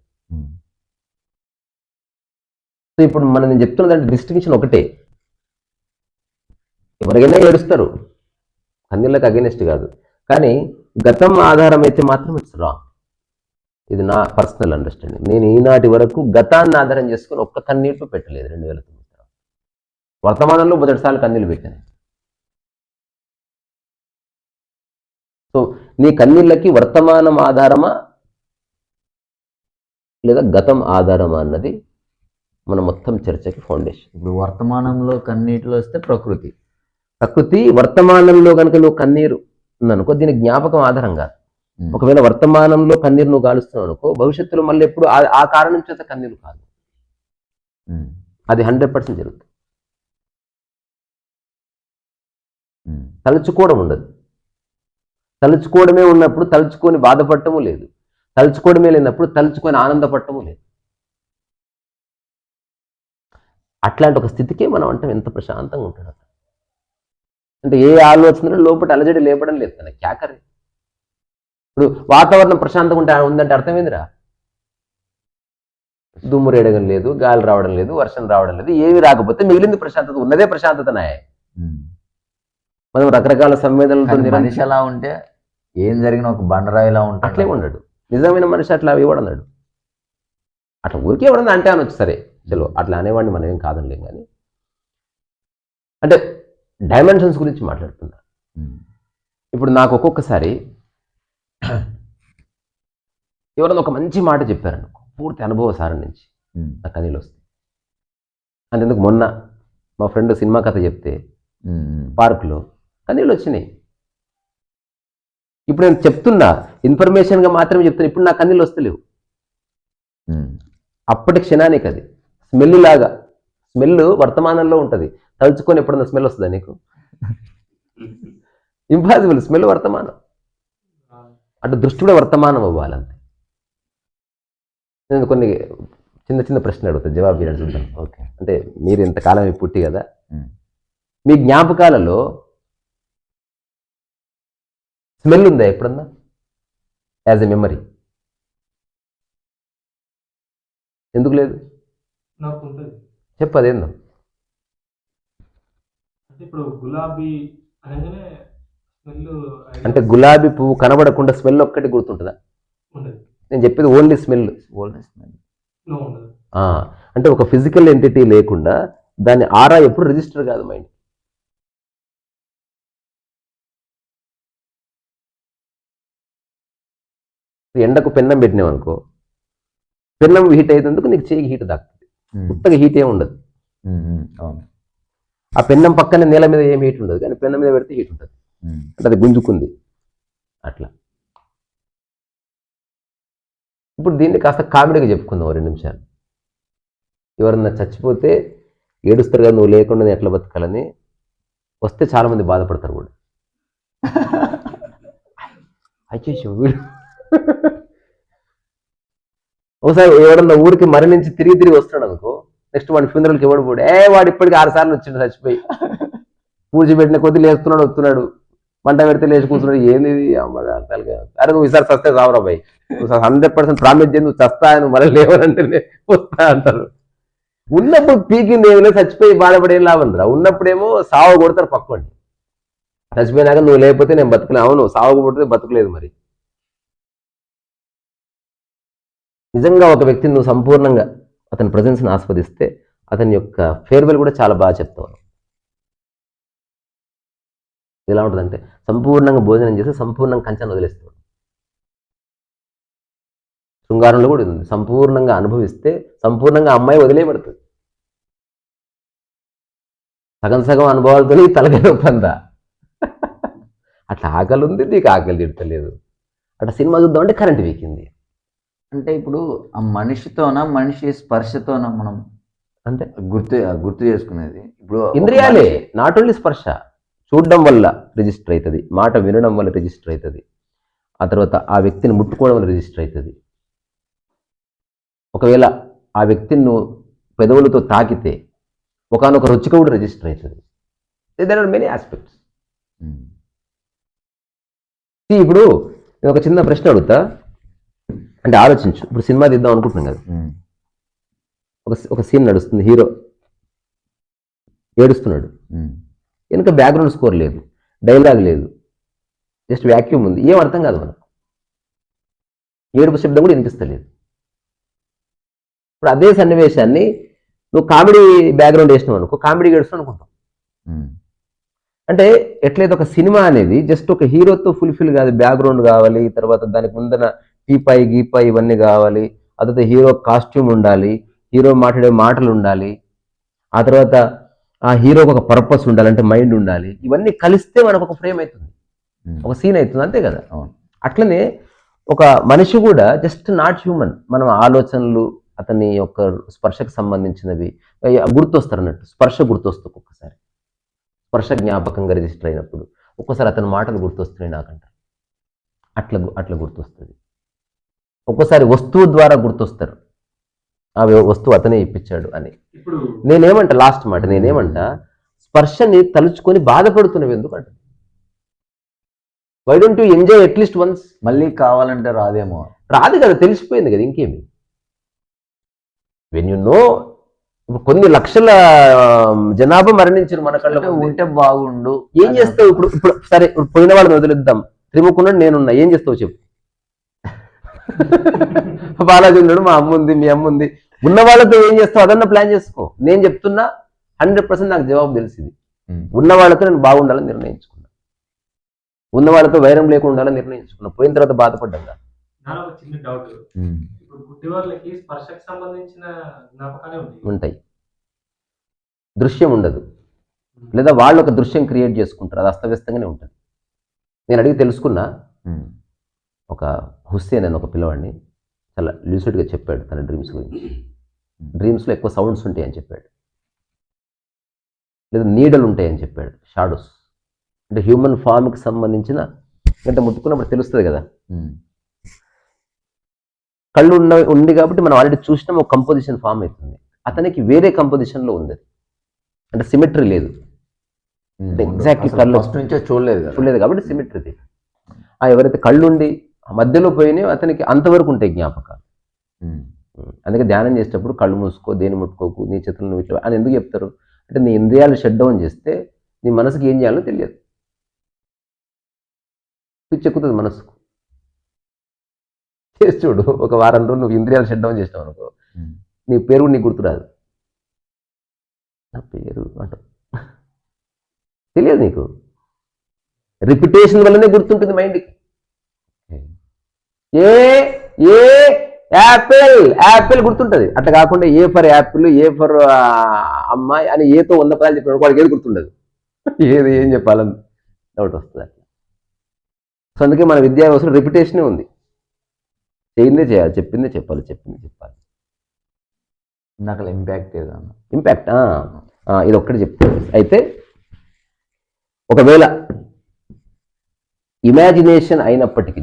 సో ఇప్పుడు నేను చెప్తున్నదంటే డిస్టింక్షన్ ఒకటే, ఎవరికైనా ఏడుస్తారు, కన్నీళ్ళకి అగెనిస్ట్ కాదు, కానీ గతం ఆధారం అయితే మాత్రం ఇట్స్ రాంగ్. ఇది నా పర్సనల్ అండర్స్టాండింగ్. నేను ఈనాటి వరకు గతాన్ని ఆధారం చేసుకుని ఒక్క కన్నీళ్ళు పెట్టలేదు. 2009 వర్తమానంలో మొదటిసారి కన్నీళ్ళు పెట్టాను. సో నీ కన్నీళ్ళకి వర్తమానం ఆధారమా లేదా గతం ఆధారమా అన్నది మన మొత్తం చర్చకి ఫౌండేషన్. ఇప్పుడు వర్తమానంలో కన్నీటిలో వస్తే ప్రకృతి వర్తమానంలో కనుక నువ్వు కన్నీరు ఉందనుకో, దీని జ్ఞాపకం ఆధారం కాదు. ఒకవేళ వర్తమానంలో కన్నీరు నువ్వు గాలుస్తున్నావు అనుకో, భవిష్యత్తులో మళ్ళీ ఎప్పుడు ఆ కారణం చేత కన్నీరు కాదు, అది 100% జరుగుతుంది. తలుచుకోవడం ఉండదు. తలుచుకోవడమే ఉన్నప్పుడు తలుచుకొని బాధపడటము లేదు, తలుచుకోవడమే లేనప్పుడు తలుచుకొని ఆనందపడటము లేదు. అట్లాంటి ఒక స్థితికే మనం అంటాం ఎంత ప్రశాంతంగా ఉంటాడు. అంటే ఏ ఆలోచనలు లోపల అలజడి లేపడం లేదు తన క్యాకరి. ఇప్పుడు వాతావరణం ప్రశాంతంగా ఉందంటే అర్థమైందిరా, దుమ్ము రేడగం లేదు, గాలి రావడం లేదు, వర్షం రావడం లేదు, ఏవి రాకపోతే మిగిలింది ప్రశాంతత. ఉన్నదే ప్రశాంతతనాయే. మనం రకరకాల సంవేదనలతో మనిషి ఎలా ఉంటే ఏం జరిగిన ఒక బండరాయిలా ఉంటాడు, అట్లే ఉండడు. నిజమైన మనిషి అట్లా ఇవ్వడన్నాడు, అట్లా ఊరికే ఇవ్వడం అంటే అనొచ్చు, సరే చలో అట్లా అనేవాడిని మనం ఏం కాదనిలేం. కానీ అంటే డైమెన్షన్స్ గురించి మాట్లాడుతున్నా. ఇప్పుడు నాకు ఒక్కొక్కసారి ఎవరైనా ఒక మంచి మాట చెప్పారనుకో, పూర్తి అనుభవసారం నుంచి నాకు కన్నీళ్ళు వస్తాయి. అంతెందుకు మొన్న మా ఫ్రెండ్ సినిమా కథ చెప్తే పార్కులో కన్నీళ్ళు వచ్చినాయి. ఇప్పుడు నేను చెప్తున్నా, ఇన్ఫర్మేషన్గా మాత్రమే చెప్తున్నా, ఇప్పుడు నాకు కన్నీళ్ళు వస్తలేవు. అప్పటి క్షణానికి అది స్మెల్ లాగా, స్మెల్ వర్తమానంలో ఉంటుంది, తలుచుకొని ఎప్పుడన్నా స్మెల్ వస్తుందా నీకు? ఇంపాసిబుల్. స్మెల్ వర్తమానం, అటు దృష్టి కూడా వర్తమానం అవ్వాలంతే. నేను కొన్ని చిన్న చిన్న ప్రశ్నలు అడుగుతాను, జవాబు మీరు చూద్దాం. ఓకే, అంటే మీరు ఇంతకాలం పుట్టి కదా, మీ జ్ఞాపకాలలో స్మెల్ ఉందా ఎప్పుడన్నా యాజ్ ఎ మెమరీ? ఎందుకు లేదు? నాకు ఉంటుంది. చెప్పు అదేందో. అంటే ఇప్పుడు గులాబీ అనగానే స్మెల్ అంటే గులాబీ పువ్వు కనబడకుండా స్మెల్ ఒక్కటి గుర్తుంటుందా? ఉండదు. నేను చెప్పేది ఓన్లీ స్మెల్. ఓల్డెస్ నో ఉండదు. అంటే ఒక ఫిజికల్ ఎంటిటీ లేకుండా దాని ఆరా ఎప్పుడు రిజిస్టర్ కాదు మైండ్. ఎండకు పెన్నం పెట్టినావు అనుకో, పెన్నం హీట్ అయినందుకు నీకు చేయి హీట్ దాక్కుతుంది, ఉత్తగా హీట్ ఏమి ఉండదు. అవును. ఆ పెన్నం పక్కన నేల మీద ఏం హీట్ ఉండదు, కానీ పెన్నం మీద పెడితే హీట్ ఉంటుంది. అంటే అది గుంజుకుంది అట్లా. ఇప్పుడు దీన్ని కాస్త కామెడీగా చెప్పుకుందాం 2 నిమిషాలు. ఎవరన్నా చచ్చిపోతే ఏడుస్తారు కదా, నువ్వు లేకుండా నేను ఎట్లా బతకాలని. వస్తే చాలా మంది బాధపడతారు కూడా. అయ్యేషో వీడు. ఒకసారి ఎవడన్నా ఊరికి మరణించి తిరిగి వస్తున్నాడు అనుకో, నెక్స్ట్ వాడి ఫ్యూనరల్కి ఎవడు పోడు, వాడు ఇప్పటికి 6 సార్లు వచ్చిండు చచ్చిపోయి. పూడ్చిపెట్టిన కొద్ది లేస్తున్నాడు, వస్తున్నాడు, మంట పెడితే లేచి కూర్చున్నాడు. ఏంది ఇది అమ్మగా? అరే నువ్వు ఈసారి చస్తే రావురా బాయ్, 100% ప్రామిస్ చేసి నువ్వు చస్తా, నువ్వు మళ్ళీ లేవనంటే వస్తా అంటారు. ఉన్నప్పుడు పీకింది ఏమైనా చచ్చిపోయి బాధపడేం లాభం రా. ఉన్నప్పుడేమో సాగు కొడతారు పక్కోండి, చచ్చిపోయినాక నువ్వు లేకపోతే నేను బతుకులే. అవును, సాగు కొడితే బతుకులేదు. మరి నిజంగా ఒక వ్యక్తిని నువ్వు సంపూర్ణంగా అతని ప్రజెన్స్ని ఆస్వాదిస్తే అతని యొక్క ఫేర్వెల్ కూడా చాలా బాగా చెప్తావు. ఎలా ఉంటుందంటే సంపూర్ణంగా భోజనం చేసి సంపూర్ణంగా కంచాన్ని వదిలేస్తాడు. శృంగారంలో కూడా ఉంది, సంపూర్ణంగా అనుభవిస్తే సంపూర్ణంగా అమ్మాయి వదిలేయబడుతుంది. సగం సగం అనుభవాలతో తలకాయ పందా. అట్లా ఆకలి ఉంది, నీకు ఆకలి తిడతలేదు. అట్లా సినిమా చూద్దామంటే కరెంట్ వీకింది. అంటే ఇప్పుడు ఆ మనిషి స్పర్శతోన మనం అంటే గుర్తు చేసుకునేది ఇప్పుడు ఇంద్రియాలే, నాట్ ఓన్లీ స్పర్శ. చూడడం వల్ల రిజిస్టర్ అవుతుంది, మాట వినడం వల్ల రిజిస్టర్ అవుతుంది, ఆ తర్వాత ఆ వ్యక్తిని ముట్టుకోవడం వల్ల రిజిస్టర్ అవుతుంది. ఒకవేళ ఆ వ్యక్తిని నువ్వు పెదవులతో తాకితే ఒకనొక రుచిక కూడా రిజిస్టర్ అవుతుంది. There are many aspects. ఇప్పుడు నేను ఒక చిన్న ప్రశ్న అడుగుతా, అంటే ఆలోచించు. ఇప్పుడు సినిమా తీద్దాం అనుకుంటున్నాం కదా, ఒక సీన్ నడుస్తుంది, హీరో ఏడుస్తున్నాడు, వెనుక బ్యాక్గ్రౌండ్ స్కోర్ లేదు, డైలాగ్ లేదు, జస్ట్ వ్యాక్యూమ్ ఉంది, ఏం అర్థం కాదు మనకు, ఏడుపు శబ్దం కూడా వినిపిస్తలేదు. ఇప్పుడు అదే సన్నివేశాన్ని నువ్వు కామెడీ బ్యాక్గ్రౌండ్ వేసినావు అనుకో, కామెడీ ఏడుస్తావు అనుకుంటాం. అంటే ఎట్లయితే ఒక సినిమా అనేది జస్ట్ ఒక హీరోతో ఫుల్ఫిల్ కాదు, బ్యాక్గ్రౌండ్ కావాలి, తర్వాత దానికి ముందర టీపాయి గీపాయి ఇవన్నీ కావాలి, ఆ తర్వాత హీరో కాస్ట్యూమ్ ఉండాలి, హీరో మాట్లాడే మాటలు ఉండాలి, ఆ తర్వాత ఆ హీరోకి ఒక పర్పస్ ఉండాలి, అంటే మైండ్ ఉండాలి. ఇవన్నీ కలిస్తే మనకు ఒక ఫ్రేమ్ అవుతుంది, ఒక సీన్ అవుతుంది, అంతే కదా. అట్లనే ఒక మనిషి కూడా జస్ట్ నాట్ హ్యూమన్. మనం ఆలోచనలు, అతని యొక్క స్పర్శకు సంబంధించినవి గుర్తొస్తారు అన్నట్టు. స్పర్శ గుర్తొస్తుంది ఒక్కొక్కసారి, స్పర్శ జ్ఞాపకంగా రిజిస్టర్ అయినప్పుడు ఒక్కోసారి అతని మాటలు గుర్తొస్తున్నాయి నాకంటారు, అట్లా గుర్తొస్తుంది. ఒక్కోసారి వస్తువు ద్వారా గుర్తొస్తారు, ఆ వస్తువు అతనే ఇప్పించాడు అని. నేనేమంటా, లాస్ట్ మాట నేనేమంటా, స్పర్శని తలుచుకొని బాధపడుతున్నవి ఎందుకంట. Why don't you enjoy at least once? మళ్ళీ కావాలంటే రాదేమో. రాదు కదా, తెలిసిపోయింది కదా, ఇంకేమి. వెన్ యు నో, కొన్ని లక్షల జనాభా మరణించారు మన కళ్ళ ఉంటే బాగుండు. ఏం చేస్తావు ఇప్పుడు? సరే, పోయిన వాళ్ళని వదిలేద్దాం, త్రిముఖున్నాడు, నేనున్నా, ఏం చేస్తావు చెప్పు. బాలాజీ ఉన్నాడు, మా అమ్మ ఉంది, మీ అమ్మ ఉంది, ఉన్న వాళ్ళతో ఏం చేస్తావు అదన్నా ప్లాన్ చేసుకో. నేను చెప్తున్నా 100% నాకు జవాబు తెలిసింది. ఉన్న వాళ్ళతో నేను బాగుండాలని నిర్ణయించుకున్నా, ఉన్న వాళ్ళతో వైరం లేకుండా ఉండాలని నిర్ణయించుకున్నా. పోయిన తర్వాత బాధపడ్డా. చిన్న డౌట్, ఇప్పుడు గుడ్డి వాళ్ళకి స్పర్శకు సంబంధించిన జ్ఞాపకాలే ఉంటాయి, దృశ్యం ఉండదు, లేదా వాళ్ళు ఒక దృశ్యం క్రియేట్ చేసుకుంటారు, అది అస్తవ్యస్తంగానే ఉంటుంది. నేను అడిగి తెలుసుకున్నా, ఒక హుస్సేన్ అని ఒక పిల్లవాడిని చాలా లూసిడ్గా చెప్పాడు తన డ్రీమ్స్ గురించి. డ్రీమ్స్లో ఎక్కువ సౌండ్స్ ఉంటాయని చెప్పాడు, లేదా నీడలు ఉంటాయని చెప్పాడు, షాడోస్. అంటే హ్యూమన్ ఫామ్కి సంబంధించిన, అంటే ముట్టుకున్నప్పుడు తెలుస్తుంది కదా, కళ్ళు ఉంది కాబట్టి మనం ఆల్రెడీ చూసినాం, ఒక కంపోజిషన్ ఫామ్ అవుతుంది. అతనికి వేరే కంపోజిషన్లో ఉంది, అంటే సిమెట్రీ లేదు, అంటే ఎగ్జాక్ట్లీ కళ్ళు నుంచే చూడలేదు కాబట్టి సిమెట్రీ. ఎవరైతే కళ్ళుండి మధ్యలో పోయినాయో అతనికి అంతవరకు ఉంటాయి జ్ఞాపకాలు. అందుకే ధ్యానం చేసేటప్పుడు కళ్ళు మూసుకో, దేని ముట్టుకోకు, నీ చేతులు నువ్వు ఇట్లా అని ఎందుకు చెప్తారు అంటే, నీ ఇంద్రియాలు షట్ డౌన్ చేస్తే నీ మనసుకి ఏం చేయాలో తెలియదు, పిచ్చెక్కుతుంది మనసుకు. చేసి చూడు, ఒక వారం రోజులు నువ్వు ఇంద్రియాలు షట్ డౌన్ చేసినావు అనుకో, నీ పేరు కూడా నీకు గుర్తురాదు. నా పేరు అంటావు, తెలియదు నీకు. రిపిటేషన్ వల్లనే గుర్తుంటుంది మైండ్కి. ఏ ఏ యాపిల్ యాపిల్ గుర్తుంటుంది. అట్లా కాకుండా A for Apple, A for అమ్మాయి అని ఏతో 100 పదాలు చెప్పిన వాడికి ఏది గుర్తుండదు. ఏది ఏం చెప్పాలని డౌట్ వస్తుంది అట్లా. సో అందుకే మన విద్యా వ్యవస్థలో రిపిటేషనే ఉంది. చేయిందే చేయాలి, చెప్పిందే చెప్పాలి, చెప్పిందే చెప్పాలి. నాకు ఇంపాక్ట్ ఏదన్నా ఇంపాక్ట్ ఇది ఒక్కటి చెప్తాను. అయితే ఒకవేళ ఇమాజినేషన్ అయినప్పటికీ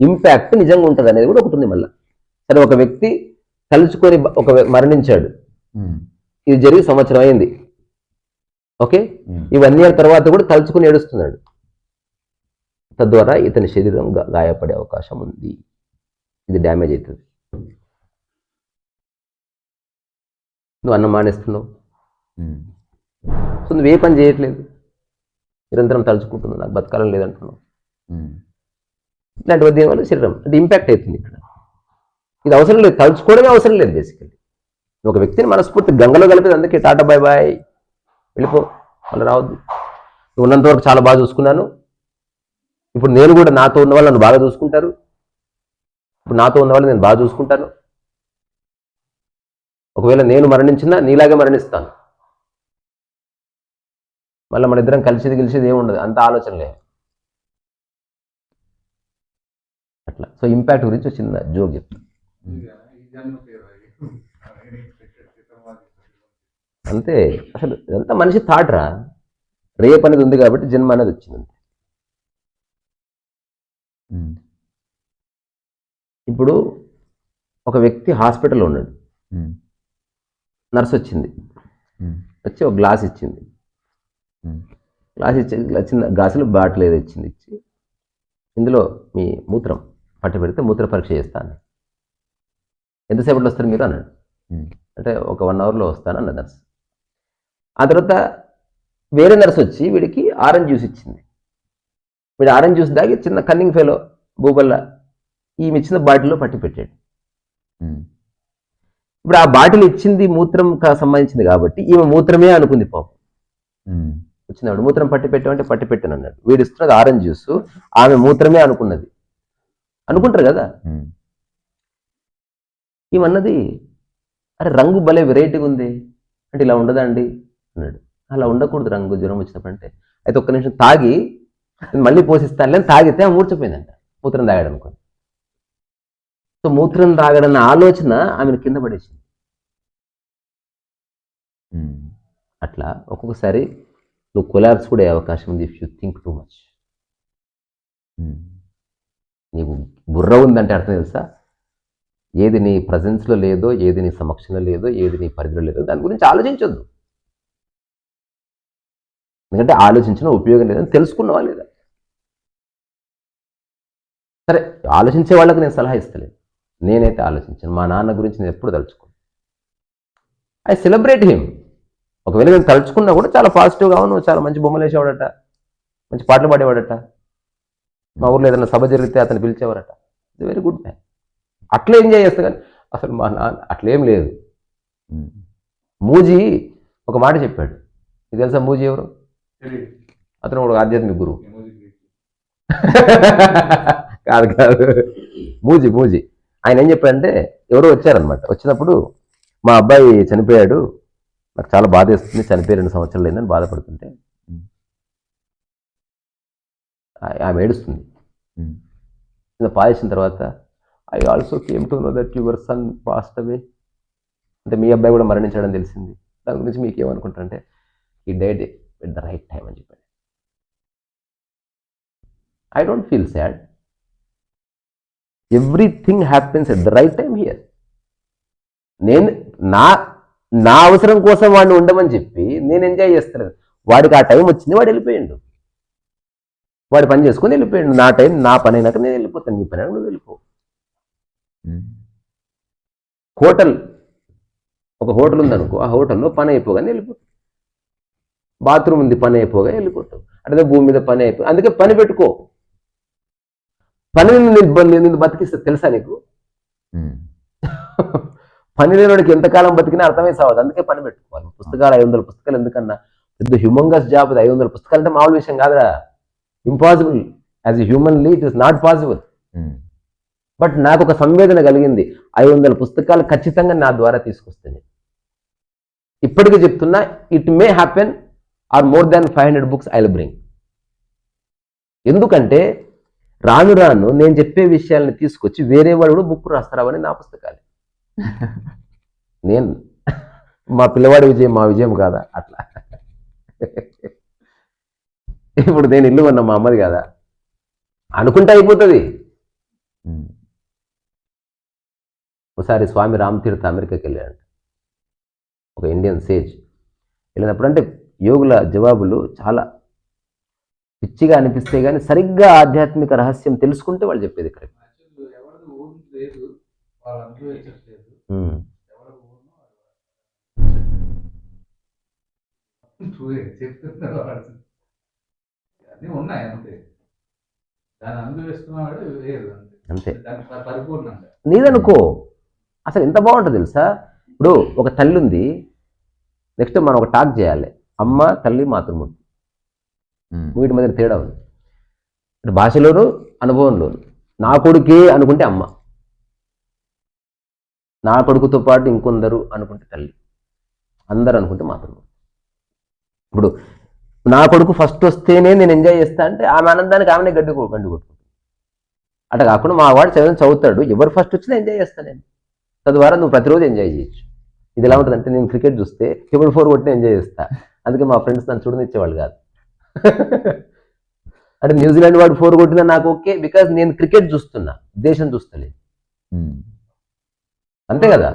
ఇంపాక్ట్ నిజంగా ఉంటుంది అనేది కూడా ఒకటి ఉంది మళ్ళీ. సరే, ఒక వ్యక్తి తలుచుకొని మరణించాడు, ఇది జరిగి సంవత్సరం అయింది, ఓకే. ఈ 1 year తర్వాత కూడా తలుచుకుని ఏడుస్తున్నాడు. తద్వారా ఇతని శరీరం గాయపడే అవకాశం ఉంది, ఇది డ్యామేజ్ అవుతుంది. నువ్వు అన్నం మానేస్తున్నావు, సో నువ్వు ఏ పని చేయట్లేదు, నిరంతరం తలుచుకుంటున్నావు, నాకు బతకాలం లేదంటున్నావు. ఇలాంటి దీని వల్ల శరీరం అంటే ఇంపాక్ట్ అవుతుంది. ఇక్కడ ఇది అవసరం లేదు, తలుచుకోవడమే అవసరం లేదు. బేసికలీ ఒక వ్యక్తిని మనస్ఫూర్తి గంగలో కలిపేది, అందుకే టాటా బాయ్ బాయ్ వెళ్ళిపో, వాళ్ళు రావద్దు. నువ్వు ఉన్నంత వరకు చాలా బాగా చూసుకున్నాను, ఇప్పుడు నేను కూడా నాతో ఉన్న వాళ్ళు నన్ను బాగా చూసుకుంటారు, ఇప్పుడు నాతో ఉన్న వాళ్ళు నేను బాగా చూసుకుంటాను. ఒకవేళ నేను మరణించినా నీలాగే మరణిస్తాను. మళ్ళీ మన ఇద్దరం కలిసేది గెలిచేది ఏముండదు, అంత ఆలోచన లేదు అట్లా. సో ఇంపాక్ట్ గురించి ఒక చిన్న జోక్ చెప్తాను. అంతే, అసలు ఇదంతా మనిషి థాట్ రా. రేపు అనేది ఉంది కాబట్టి జన్మ అనేది వచ్చింది. ఇప్పుడు ఒక వ్యక్తి హాస్పిటల్లో ఉన్నాడు, నర్స్ వచ్చింది, వచ్చి ఒక గ్లాస్ ఇచ్చింది. గ్లాస్ చిన్న గ్లాసులో బాటిల్ ఏదో ఇచ్చింది, ఇచ్చి ఇందులో మీ మూత్రం పట్టు పెడితే మూత్ర పరీక్ష చేస్తాను, ఎంతసేపట్లో వస్తారు మీరు అన్నాడు. అంటే ఒక 1 hourలో వస్తాను అన్న నర్స్. ఆ తర్వాత వేరే నర్స్ వచ్చి వీడికి ఆరెంజ్ జ్యూస్ ఇచ్చింది. వీడు ఆరెంజ్ జ్యూస్ దాగి చిన్న కన్నింగ్ ఫెలో భూబల్లా ఈమె ఇచ్చిన బాటిల్లో పట్టి పెట్టాడు. ఇప్పుడు ఆ బాటిల్ ఇచ్చింది మూత్రం సంబంధించింది కాబట్టి ఈమె మూత్రమే అనుకుంది పాపం. వచ్చినాడు మూత్రం పట్టి పెట్టామంటే పట్టి పెట్టాను అన్నాడు. వీడు ఇస్తున్నది ఆరెంజ్ జ్యూస్, ఆమె మూత్రమే అనుకున్నది. అనుకుంటారు కదా. ఏమన్నది, అరే రంగు భలే వెరైటీగా ఉంది అంటే, ఇలా ఉండదండి అన్నాడు. అలా ఉండకూడదు రంగు, జ్వరం వచ్చినప్పుడు అంటే. అయితే ఒక్క నిమిషం తాగి మళ్ళీ పోషిస్తానులే తాగితే ఆ మూర్చపోయిందంట, మూత్రం తాగాడు అనుకోండి. సో మూత్రం తాగడన్న ఆలోచన ఆమెను కింద పడేసింది. అట్లా ఒక్కొక్కసారి నువ్వు కొలాప్స్ కూడా అయ్యే అవకాశం ఉంది if you think too much. నీకు బుర్ర ఉందంటే అర్థం తెలుసా, ఏది నీ ప్రజెన్స్లో లేదో, ఏది నీ సమక్షంలో లేదో, ఏది నీ పరిధిలో లేదో దాని గురించి ఆలోచించొద్దు. ఎందుకంటే ఆలోచించిన ఉపయోగం లేదని తెలుసుకున్నావా లేదా. సరే, ఆలోచించే వాళ్ళకి నేను సలహా ఇస్తలేదు, నేనైతే ఆలోచించాను. మా నాన్న గురించి నేను ఎప్పుడు తలుచుకున్నాను. I celebrate him. ఒకవేళ నేను తలుచుకున్నా కూడా చాలా పాజిటివ్గా, అవును చాలా మంచి బొమ్మలు వేసేవాడట, మంచి పాటలు పాడేవాడట, మా ఊర్లో ఏదైనా సభ జరిగితే అతను పిలిచేవారట, ఇది వెరీ గుడ్ మ్యాన్. అట్లా ఎంజాయ్ చేస్తా. కానీ అసలు మా నాన్న అట్లేం లేదు. మూజీ ఒక మాట చెప్పాడు, ఇది తెలుసా మూజీ ఎవరు? అతను ఒక ఆధ్యాత్మిక గురువు. కాదు కాదు, మూజీ ఆయన ఏం చెప్పాడంటే, ఎవరో వచ్చారనమాట. వచ్చినప్పుడు మా అబ్బాయి చనిపోయాడు, నాకు చాలా బాధ వేస్తుంది, చనిపోయి 2 సంవత్సరాలు అయిందని బాధపడుతుంటే ఆమె ఏడుస్తుంది. పాలేసిన తర్వాత, I also came to know that your son passed away, అంటే మీ అబ్బాయి కూడా మరణించాడని తెలిసింది. దాని గురించి మీకు ఏమనుకుంటారంటే, ఈ died at the right time అని చెప్పాడు. I don't feel sad, everything happens at the right time here. నేను నా అవసరం కోసం వాడిని ఉండమని చెప్పి నేను ఎంజాయ్ చేస్తాను. వాడికి ఆ టైం వచ్చింది, వాడు వెళ్ళిపోయాడు, వాడి పని చేసుకుని వెళ్ళిపోయాడు. నా టైం నా పని అయినాక నేను వెళ్ళిపోతాను, నీ పని అయినా నువ్వు వెళ్ళిపో. ఒక హోటల్ ఉందనుకో, ఆ హోటల్లో పని అయిపోగానే వెళ్ళిపో. బాత్రూమ్ ఉంది, పని అయిపోగా వెళ్ళిపోతావు. అంటే భూమి మీద పని అయిపోయి, అందుకే పని పెట్టుకో. పని నిన్ను బతికిస్తే తెలుసా నీకు? పని లేని వాడికి ఎంతకాలం బతికినా అర్థమే సావదు. అందుకే పని పెట్టుకోవాలి. పుస్తకాలు 500 పుస్తకాలు ఎందుకన్నా, పెద్ద హ్యూమంగస్ జాబ్. 500 పుస్తకాలు అంటే మామూలు విషయం కాదురా. Impossible. As a humanly it is not possible. But నాకు ఒక సంవేదన కలిగింది, 500 పుస్తకాలు ఖచ్చితంగా నా ద్వారా తీసుకొస్తాను. ఇప్పటికీ చెప్తున్నా, it may happen or more than 500 books I will bring. ఎందుకంటే రాను రాను నేను చెప్పే విషయాలను తీసుకొచ్చి వేరే వాడు కూడా బుక్ రాస్తారావని నా పుస్తకాలు. నేను మా పిల్లవాడి విజయం మా విజయం కాదా? అట్లా ఇప్పుడు నేను ఇల్లు అన్న మా అమ్మది కాదా అనుకుంటే అయిపోతుంది. ఒకసారి స్వామి రామతీర్థ అమెరికాకి వెళ్ళాడు, ఒక ఇండియన్ సేజ్. వెళ్ళినప్పుడు అంటే యోగుల జవాబులు చాలా పిచ్చిగా అనిపిస్తే కానీ సరిగ్గా ఆధ్యాత్మిక రహస్యం తెలుసుకుంటే వాళ్ళు చెప్పేది కరెక్ట్. అంతే నీదనుకో. అసలు ఎంత బాగుంటుంది తెలుసా? ఇప్పుడు ఒక తల్లి ఉంది, నెక్స్ట్ మనం ఒక టాక్ చేయాలి, అమ్మ, తల్లి, మాతృమూర్తి. వీటి మధ్య తేడా ఉంది. ఇప్పుడు భాషలోను అనుభవంలోను. నా కొడుకే అనుకుంటే అమ్మ, నా కొడుకుతో పాటు ఇంకొందరు అనుకుంటే తల్లి, అందరు అనుకుంటే మాతృమూర్తి. ఇప్పుడు నా కొడుకు ఫస్ట్ వస్తేనే నేను ఎంజాయ్ చేస్తా అంటే ఆమె ఆనందానికి ఆమెనే గడ్డి కొట్టుకుంటుంది. అట్లా కాకుండా మా వాడు చదువుతాడు, ఎవరు ఫస్ట్ వచ్చినా ఎంజాయ్ చేస్తాను నేను. తద్వారా నువ్వు ప్రతిరోజు ఎంజాయ్ చేయొచ్చు. ఇది ఎలా ఉంటుందంటే, నేను క్రికెట్ చూస్తే ఎవరు 4 కొట్టినా ఎంజాయ్ చేస్తా. అందుకే మా ఫ్రెండ్స్ నన్ను చూడనిచ్చేవాళ్ళు కాదు. అంటే న్యూజిలాండ్ వాడు 4 కొట్టినా నాకు ఓకే, బికాజ్ నేను క్రికెట్ చూస్తున్నా, దేశం చూస్తలేదు. అంతే కదా?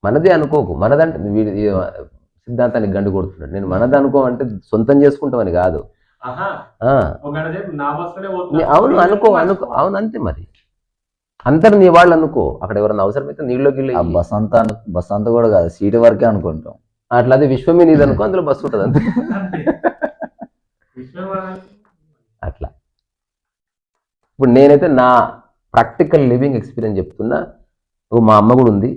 మనదే అనుకోకు. మనదంటే సిద్ధాంతానికి గండు కొడుతున్నాడు. నేను మనది అనుకో అంటే సొంతం చేసుకుంటామని కాదు. అవును అనుకో అనుకో. అవును అంతే మరి. అందరు నీ వాళ్ళు అనుకో. అక్కడ ఎవరన్నా అవసరమైతే నీళ్ళకి బస్ అంతా కూడా కాదు, సీటు వరకే అనుకుంటాం. అట్లా అది విశ్వమే నీది అనుకో, అందులో బస్సు ఉంటుంది అంతే. అట్లా ఇప్పుడు నేనైతే నా ప్రాక్టికల్ లివింగ్ ఎక్స్పీరియన్స్ చెప్తున్నా. మా అమ్మ కూడా ఉంది.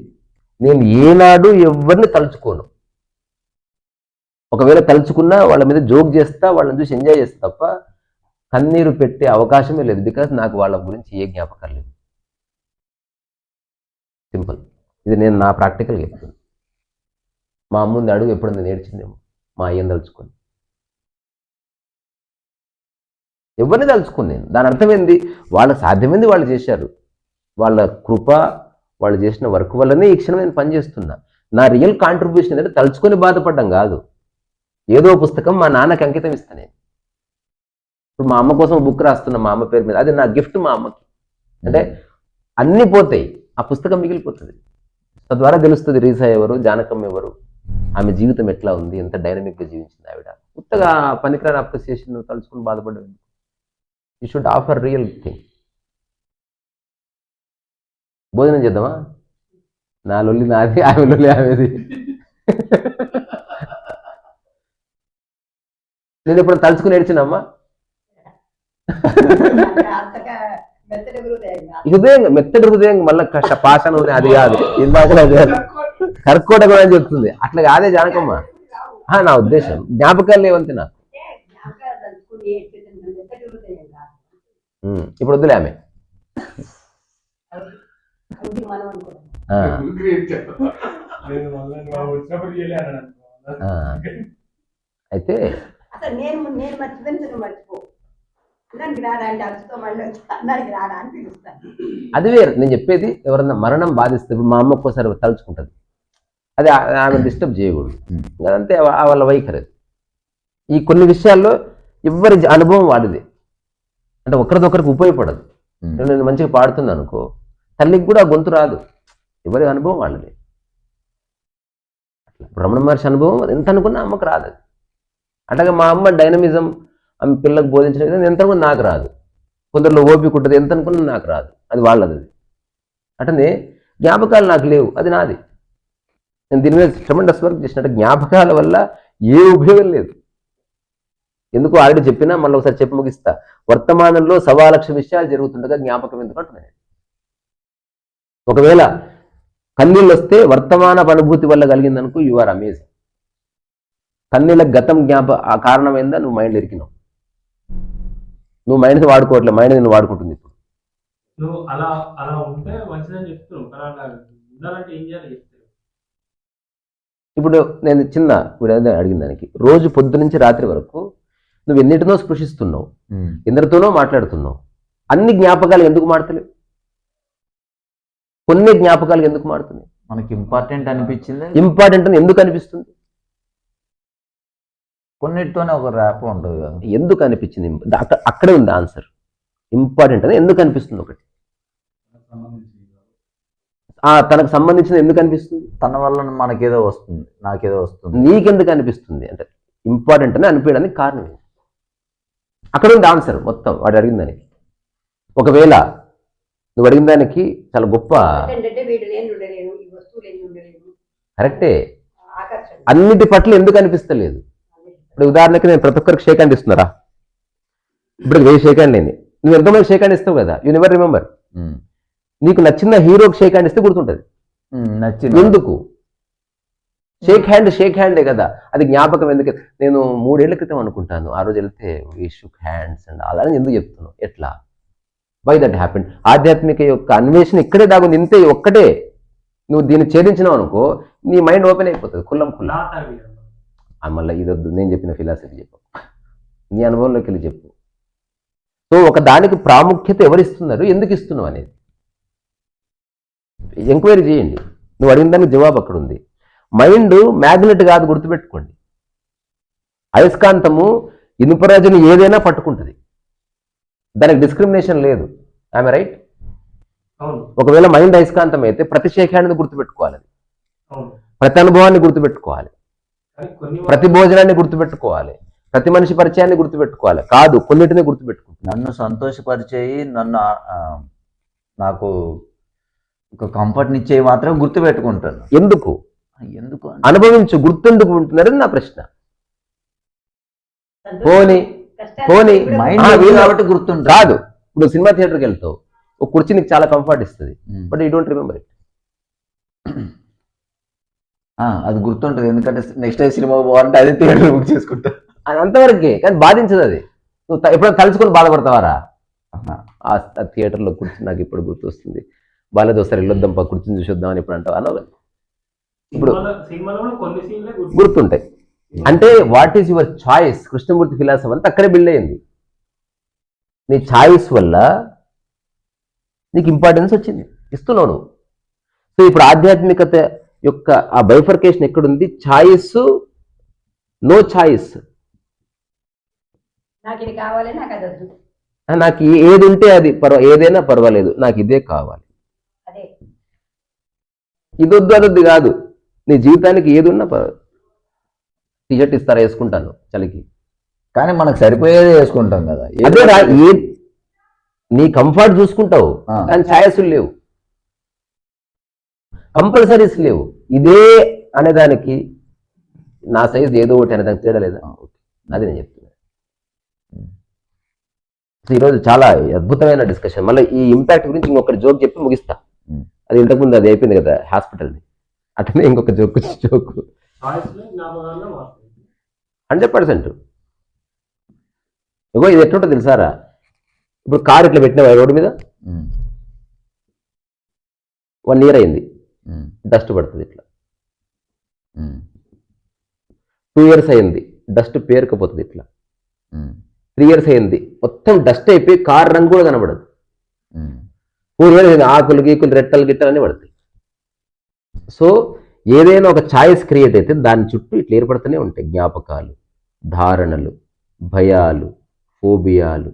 నేను ఏనాడు ఎవరిని తలుచుకోను. ఒకవేళ తలుచుకున్నా వాళ్ళ మీద జోక్ చేస్తా, వాళ్ళని చూసి ఎంజాయ్ చేస్తా తప్ప కన్నీరు పెట్టే అవకాశమే లేదు. బికాజ్ నాకు వాళ్ళ గురించి ఏ జ్ఞాపకాలు లేదు. సింపుల్. ఇది నేను నా ప్రాక్టికల్ చెప్తాను. మా అమ్ముంది అడుగు ఎప్పుడన్నా నేర్చిందేమో మా అయ్యని తలుచుకొని. ఎవరిని తలుచుకుని నేను. దాని అర్థమైంది, వాళ్ళ సాధ్యమైంది వాళ్ళు చేశారు. వాళ్ళ కృప, వాళ్ళు చేసిన వర్క్ వల్లనే ఈ క్షణం నేను పనిచేస్తున్నా. నా రియల్ కాంట్రిబ్యూషన్ ఏంటంటే తలుచుకొని బాధపడడం కాదు. ఏదో పుస్తకం మా నాన్నకి అంకితం ఇస్తాను నేను. ఇప్పుడు మా అమ్మ కోసం బుక్ రాస్తున్నా మా అమ్మ పేరు మీద, అది నా గిఫ్ట్ మా అమ్మకి. అంటే అన్నీ పోతాయి, ఆ పుస్తకం మిగిలిపోతుంది. తద్వారా తెలుస్తుంది రీసా ఎవరు, జానకమ్మ ఎవరు, ఆమె జీవితం ఎట్లా ఉంది, ఎంత డైనమిక్గా జీవించింది ఆవిడ. కొత్తగా పనికిరాని అప్రిసియేషన్ తలుచుకుని బాధపడడం. You should offer real thing. భోజనం చేద్దామా? నా లొల్లి నాది, ఆమె లొల్లి ఆమెది. నేను ఇప్పుడు తలుచుకుని ఏడ్చినమ్మా. హృదయం మెత్తడి హృదయం, మళ్ళీ పాషాణం అది కాదు, ఇందాక కర్కోటకం అని చెప్తుంది. అట్లా కాదే జానకమ్మ. నా ఉద్దేశం జ్ఞాపకాలు లేవంతే నాకు. ఇప్పుడు వద్దులే ఆమె. అయితే అది వేరు. నేను చెప్పేది ఎవరన్నా మరణం బాధిస్తే, ఇప్పుడు మా అమ్మ ఒక్కోసారి తలుచుకుంటుంది, అది ఆమె డిస్టర్బ్ చేయకూడదు. అదంతే వాళ్ళ వైఖరి. ఈ కొన్ని విషయాల్లో ఎవరి అనుభవం వాడిది, అంటే ఒకరిదొకరికి ఉపయోగపడదు. నేను మంచిగా పాడుతున్నాను అనుకో, తల్లికి కూడా గొంతు రాదు, ఎవరి అనుభవం వాళ్ళది. రమణ మహర్షి అనుభవం ఎంత అనుకున్నా అమ్మకు రాదు. అది అట్లాగే మా అమ్మ డైనమిజం ఆమె పిల్లలకు బోధించడం ఎంత అనుకున్నా నాకు రాదు. కొందరిలో ఓపిక ఉంటుంది, ఎంత అనుకున్నా నాకు రాదు, అది వాళ్ళది. అది అటనే జ్ఞాపకాలు నాకు లేవు, అది నాది. నేను దీని మీద ట్రెమెండస్ వర్క్ చేసినట్టు జ్ఞాపకాల వల్ల ఏ ఉపయోగం లేదు. ఎందుకు ఆల్రెడీ చెప్పినా మళ్ళీ ఒకసారి చెప్పి ముగిస్తా. వర్తమానంలో 1,00,000 విషయాలు జరుగుతుండగా జ్ఞాపకం ఎందుకు అంటున్నాను. ఒకవేళ కన్నీళ్ళు వస్తే వర్తమాన అనుభూతి వల్ల కలిగిందనుకో, యు ఆర్ అమేజింగ్. కన్నీళ్ళకి గతం ఆ కారణమైందా, నువ్వు మైండ్ ఎరికినావు. నువ్వు మైండ్ వాడుకోవట్లేదు, మైండ్ నేను వాడుకుంటుంది. ఇప్పుడు నువ్వు అలా అలా ఉంటే మంచిదని చెప్తున్నావు, కానీ అలా ఉండాలంటే ఏం చేయాలి చెప్తారు. ఇప్పుడు నేను ఇప్పుడు అడిగిన దానికి, రోజు పొద్దు నుంచి రాత్రి వరకు నువ్వు ఎన్నిటినో స్పృశిస్తున్నావు, ఎందరితోనో మాట్లాడుతున్నావు. అన్ని జ్ఞాపకాలు ఎందుకు మాడతలేవు? కొన్ని జ్ఞాపకాలు ఎందుకు మాడుతున్నాయి? మనకి ఇంపార్టెంట్ అనిపించింది. ఇంపార్టెంట్ అని ఎందుకు అనిపిస్తుంది? కొన్నిటితోనే ఒక ర్యాప్ ఉంటుంది కదా. ఎందుకు అనిపించింది? అక్కడే ఉంది ఆన్సర్. ఇంపార్టెంట్ అని ఎందుకు అనిపిస్తుంది? ఒకటి తనకు సంబంధించిన ఎందుకు అనిపిస్తుంది? తన వల్ల మనకేదో వస్తుంది, నాకేదో వస్తుంది. నీకెందుకు అనిపిస్తుంది అంటే ఇంపార్టెంట్ అని అనిపించడానికి కారణం ఏంటి? అక్కడ ఉంది ఆన్సర్ మొత్తం వాడు అడిగిన దానికి. ఒకవేళ నువ్వు అడిగిన దానికి చాలా గొప్ప, కరెక్టే, అన్నిటి పట్ల ఎందుకు అనిపిస్తలేదు? ఇప్పుడు ఉదాహరణకి నేను ప్రతి ఒక్కరికి షేక్ హ్యాండ్ ఇస్తున్నారా? ఇప్పుడు 1000 షేక్ హ్యాండ్ లేని నువ్వు ఎంతోమంది షేక్ హ్యాండ్ ఇస్తావు కదా, యూ నెవర్ రిమెంబర్. నీకు నచ్చిన హీరోకి షేక్ హ్యాండ్ ఇస్తే గుర్తుంటుంది. నచ్చింది ఎందుకు? షేక్ హ్యాండే కదా, అది జ్ఞాపకం. ఎందుకు? నేను 3 ఏళ్ల క్రితం అనుకుంటాను, ఆ రోజు వెళ్తే వీ షుక్ హ్యాండ్స్ అండ్ అలా ఎందుకు చెప్తున్నావు? ఎట్లా? Why that happen? ఆధ్యాత్మిక యొక్క అన్వేషణ ఇక్కడే దాగుంది. ఇంతే, ఒక్కటే. నువ్వు దీన్ని ఛేదించినావు అనుకో, నీ మైండ్ ఓపెన్ అయిపోతుంది. కుల్లం మళ్ళీ ఇదొద్దు, నేను చెప్పిన ఫిలాసఫీ చెప్పు, నీ అనుభవంలోకి వెళ్ళి చెప్పు. సో ఒక దానికి ప్రాముఖ్యత ఎవరిస్తున్నారు, ఎందుకు ఇస్తున్నావు అనేది ఎంక్వైరీ చేయండి. నువ్వు అడిగిన దానికి జవాబు అక్కడ ఉంది. మైండ్ మ్యాగ్నెట్ కాదు, గుర్తుపెట్టుకోండి. అయస్కాంతము ఇనుపరాజుని ఏదైనా పట్టుకుంటుంది, దానికి డిస్క్రిమినేషన్ లేదు. I'm right? ఒకవేళ మైండ్ అయస్కాంతం అయితే ప్రతి షేక్ హ్యాండ్ని గుర్తుపెట్టుకోవాలి, ప్రతి అనుభవాన్ని గుర్తుపెట్టుకోవాలి, ప్రతి భోజనాన్ని గుర్తుపెట్టుకోవాలి, ప్రతి మనిషి పరిచయాన్ని గుర్తుపెట్టుకోవాలి. కాదు, కొన్నిటిని గుర్తుపెట్టుకుంటుంది. నన్ను సంతోషపరిచేయి, నాకు ఒక కంఫర్ట్ని ఇచ్చేవి మాత్రం గుర్తుపెట్టుకుంటాను. ఎందుకు? ఎందుకు అనుభవించు, గుర్తెందుకు ఉంటున్నారని నా ప్రశ్న. పోనీ కాబట్టి గుర్తుంటుంది. కాదు, ఇప్పుడు సినిమా థియేటర్కి వెళ్తావు, ఒక కుర్చీ నీకు చాలా కంఫర్ట్ ఇస్తుంది, but you don't remember it. అది గుర్తుంటుంది, ఎందుకంటే నెక్స్ట్ డే సినిమా పోవాలంటే అదే థియేటర్ బుక్ చేసుకుంటా. అది అంతవరకే, కానీ బాధించదు అది. నువ్వు ఎప్పుడైనా తలుచుకొని బాధపడతావారా? ఆ థియేటర్లో కూర్చుని నాకు ఇప్పుడు గుర్తొస్తుంది, బాలేదు ఒకసారి వెళ్ళొద్దాం, కూర్చుని చూసొద్దాం అని ఇప్పుడు అంటావు. అనవు. ఇప్పుడు గుర్తుంటాయి. అంటే what is your choice? Krishnamurthy philosophy అంతా అక్కడే బిల్డ్ అయింది. నీ చాయిస్ వల్ల నీకు ఇంపార్టెన్స్ వచ్చింది, ఇస్తున్నావు నువ్వు. సో ఇప్పుడు ఆధ్యాత్మికత యొక్క ఆ బైఫర్కేషన్ ఎక్కడుంది? Choice, no choice. నాకు ఏది ఉంటే అది ఏదైనా పర్వాలేదు, నాకు ఇదే కావాలి, ఇదొద్దు అదొద్దు కాదు. నీ జీవితానికి ఏది ఉన్నా పర్వాలేదు. టీషర్ట్ ఇస్తారా, వేసుకుంటాను చలికి, కానీ మనకు సరిపోయేదే వేసుకుంటాం కదా. అదే నీ కంఫర్ట్ చూసుకుంటావు, కానీ ఛాయిస్లు లేవు, కంపల్సరీస్ లేవు. ఇదే అనేదానికి నా సైజ్ ఏదో ఒకటి అనేదానికి తేడా లేదా? అది నేను చెప్తున్నాను. ఈరోజు చాలా అద్భుతమైన డిస్కషన్. మళ్ళీ ఈ ఇంపాక్ట్ గురించి ఇంకొకటి జోక్ చెప్పి ముగిస్తా. అది ఇంతకుముందు అది అయిపోయింది కదా హాస్పిటల్ది, అట్లనే ఇంకొక జోక్ 100%. ఇగో ఇది ఎట్లుంటో తెలుసారా? ఇప్పుడు కారు ఇట్లా పెట్టిన రోడ్డు మీద 1 year అయింది, డస్ట్ పడుతుంది ఇట్లా. 2 years అయింది, డస్ట్ పేరుకపోతుంది ఇట్లా. 3 years అయింది, మొత్తం డస్ట్ అయిపోయి కారు రంగు కూడా కనబడదు. 4 years అయింది, ఆకులు గీకులు రెట్టలు గిట్టలు అన్నీ పడతాయి. సో ఏదైనా ఒక ఛాయిస్ క్రియేట్ అయితే దాని చుట్టూ ఇట్లా ఏర్పడుతూనే ఉంటాయి జ్ఞాపకాలు, ధారణలు, భయాలు, ఫోబియాలు.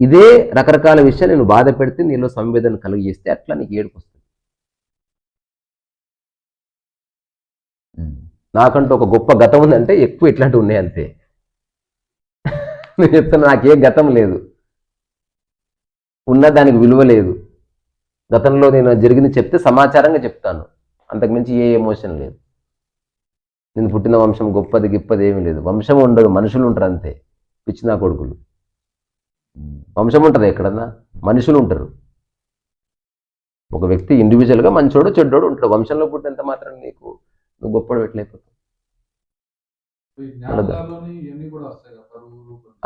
ఇదే రకరకాల విషయాలు నేను బాధ పెడితే నీలో సంవేదన కలిగిస్తే అట్లా నీకు ఏడుపు వస్తుంది. నాకంటూ ఒక గొప్ప గతం ఉందంటే ఎక్కువ ఇట్లాంటివి ఉన్నాయి అంతే. నేను చెప్తాను, నాకే గతం లేదు, ఉన్న దానికి విలువ లేదు. గతంలో నేను జరిగింది చెప్తే సమాచారంగా చెప్తాను, అంతకుమించి ఏ ఎమోషన్ లేదు. నేను పుట్టిన వంశం గొప్పది గిప్పది ఏమీ లేదు. వంశం ఉండదు, మనుషులు ఉంటారు అంతే. పిచ్చినా కొడుకులు. వంశం ఉంటుంది ఎక్కడన్నా, మనుషులు ఉంటారు. ఒక వ్యక్తి ఇండివిజువల్గా మంచోడు చెడ్డోడు ఉంటాడు. వంశంలో పుట్టినంత మాత్రం నువ్వు గొప్పడు పెట్టలేకపోతావు.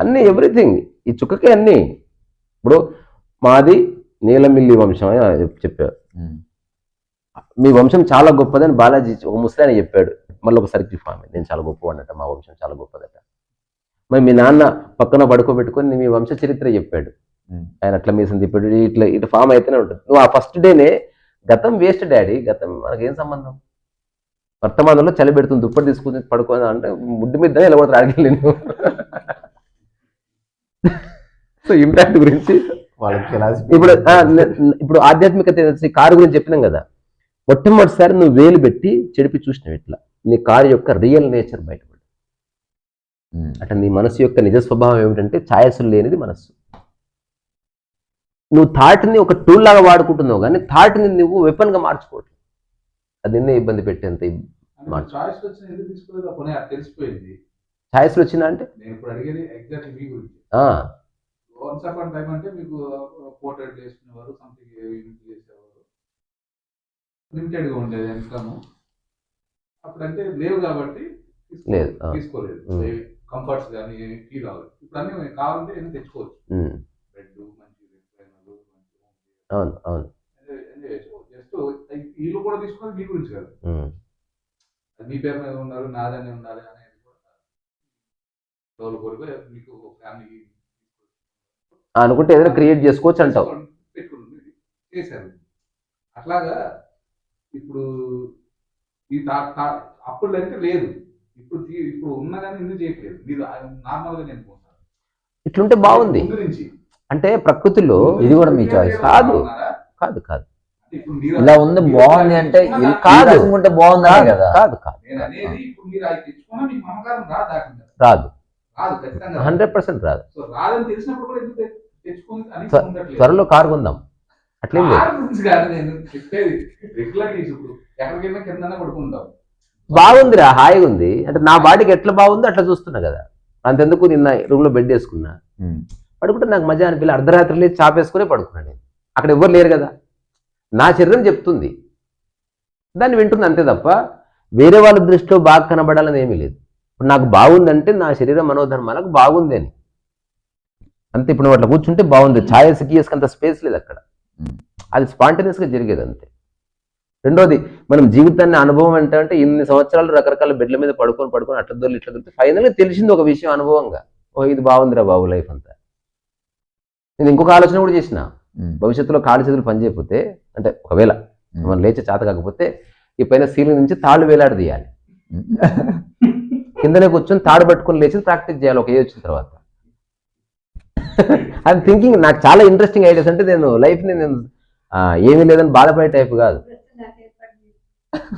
అన్నీ ఎవ్రీథింగ్ ఈ చుక్కకే అన్నీ. ఇప్పుడు మాది నీలమిల్లి వంశం అని చెప్పారు. మీ వంశం చాలా గొప్పదని బాలాజీ ఒక ముసలాయన చెప్పాడు. మళ్ళీ ఒకసారి ఫామ్ నేను చాలా గొప్పవాడట, మా వంశం చాలా గొప్పదట. మరి మీ నాన్న పక్కన పడుకోబెట్టుకొని మీ వంశ చరిత్ర చెప్పాడు. ఆయన అట్లా మీసం తిప్పాడు, ఇట్లా ఫామ్ అయితేనే ఉంటుంది. నువ్వు ఆ ఫస్ట్ డేనే గతం వేస్ట్ డాడీ, గతం మనకేం సంబంధం. వర్తమానంలో చలి పెడుతుంది, దుప్పటి తీసుకుని పడుకోదా అంటే ముడ్డు మీద ఎలా కూడా అడగలేను. సో ఇంపాక్ట్ గురించి ఇప్పుడు ఆధ్యాత్మికత కారు గురించి చెప్పినాం కదా. మొట్టమొదటిసారి నువ్వు వేలు పెట్టి చెడిపి చూసినావు ఇట్లా, నీ కారు యొక్క రియల్ నేచర్ బయటపడి. అంటే నీ మనసు యొక్క నిజ స్వభావం ఏమిటంటే ఛాయసులు లేనిది మనస్సు. నువ్వు థాట్ని ఒక టూల్ లాగా వాడుకుంటున్నావు, కానీ థాట్ని నువ్వు వెపన్గా మార్చుకోవట్లేదు. అది నిన్నే ఇబ్బంది పెట్టేంత ఛాయిస్లు వచ్చినా అంటే లిమిటెడ్గా ఉండేది ఇన్కమ్. అప్పుడంటే లేవు కాబట్టి తీసుకోలేదు. కంఫర్ట్స్ కానీ ఫీల్ అవ్వదు. ఇప్పుడు అన్ని కావాలంటే ఏమైనా తెచ్చుకోవచ్చు. బెడ్ మంచి అవును అవును జస్ట్ వీళ్ళు కూడా తీసుకోవాలి, మీ గురించి కాదు. మీ పేరు మీద ఉన్నారు, నాదనే ఉండాలి అనేది కూడా మీకు ఫ్యామిలీ అనుకుంటే ఏదైనా క్రియేట్ చేసుకోవచ్చు అంటావు. చేశారు అట్లాగా. ఇప్పుడు ఈ అప్పుడు అంటే లేదు, ఇప్పుడు ఉన్నా కానీ ఎందుకు చేయట్లేదు. మీరు నార్మల్గా నేను ఇట్లుంటే బాగుంది అంటే ప్రకృతిలో ఇది కూడా మీ చాయిస్ కాదు. కాదు కాదు ఇలా ఉంది బాగుంది అంటే కాదు బాగుంది కదా. కాదు కాదు రాదు, 100% రాదు. త్వరలో కారు కొందాం అట్లేం బాగుందిరా, హాయిగా ఉంది. అంటే నా బాడీకి ఎట్లా బాగుందో అట్లా చూస్తున్నా కదా. అంతెందుకు నిన్న రూమ్లో బెడ్ వేసుకున్నా, పడుకుంటే నాకు మజా అనిపించి అర్ధరాత్రి లేచి చాపేసుకునే పడుకున్నాను. నేను అక్కడ ఎవ్వరు లేరు కదా, నా శరీరం చెప్తుంది, దాన్ని వింటుంది అంతే తప్ప వేరే వాళ్ళ దృష్టిలో బాగా కనబడాలని ఏమీ లేదు. ఇప్పుడు నాకు బాగుందంటే నా శరీర మనోధర్మాలకు బాగుంది అని అంతే. ఇప్పుడు నువ్వు అట్లా కూర్చుంటే బాగుంది, ఛాయస్కి అంత స్పేస్ లేదు అక్కడ, అది స్పాంటేనియస్గా జరిగేది అంతే. రెండోది, మనం జీవితాన్ని అనుభవం అంటే ఇన్ని సంవత్సరాలు రకరకాల బెడ్ల మీద పడుకొని అట్లా దొరికి ఇట్లా దొరికి ఫైనల్గా తెలిసింది ఒక విషయం అనుభవంగా, ఓ ఇది బాగుందిరా బాబు లైఫ్ అంతా. నేను ఇంకొక ఆలోచన కూడా చేసిన, భవిష్యత్తులో కాళ్ళు చేతులు పనిచేయకపోతే, అంటే ఒకవేళ మనం లేచే చేత కాకపోతే ఈ పైన సీలింగ్ నుంచి తాళ్ళు వేలాడదీయాలి, కిందనే కూర్చొని తాడు పట్టుకొని లేచి ప్రాక్టీస్ చేయాలి ఒక ఏజ్ వచ్చిన తర్వాత. అది థింకింగ్ నాకు చాలా ఇంట్రెస్టింగ్ ఐడియాస్. అంటే నేను లైఫ్ని నేను ఏమీ లేదని బాధపడే టైప్ కాదు,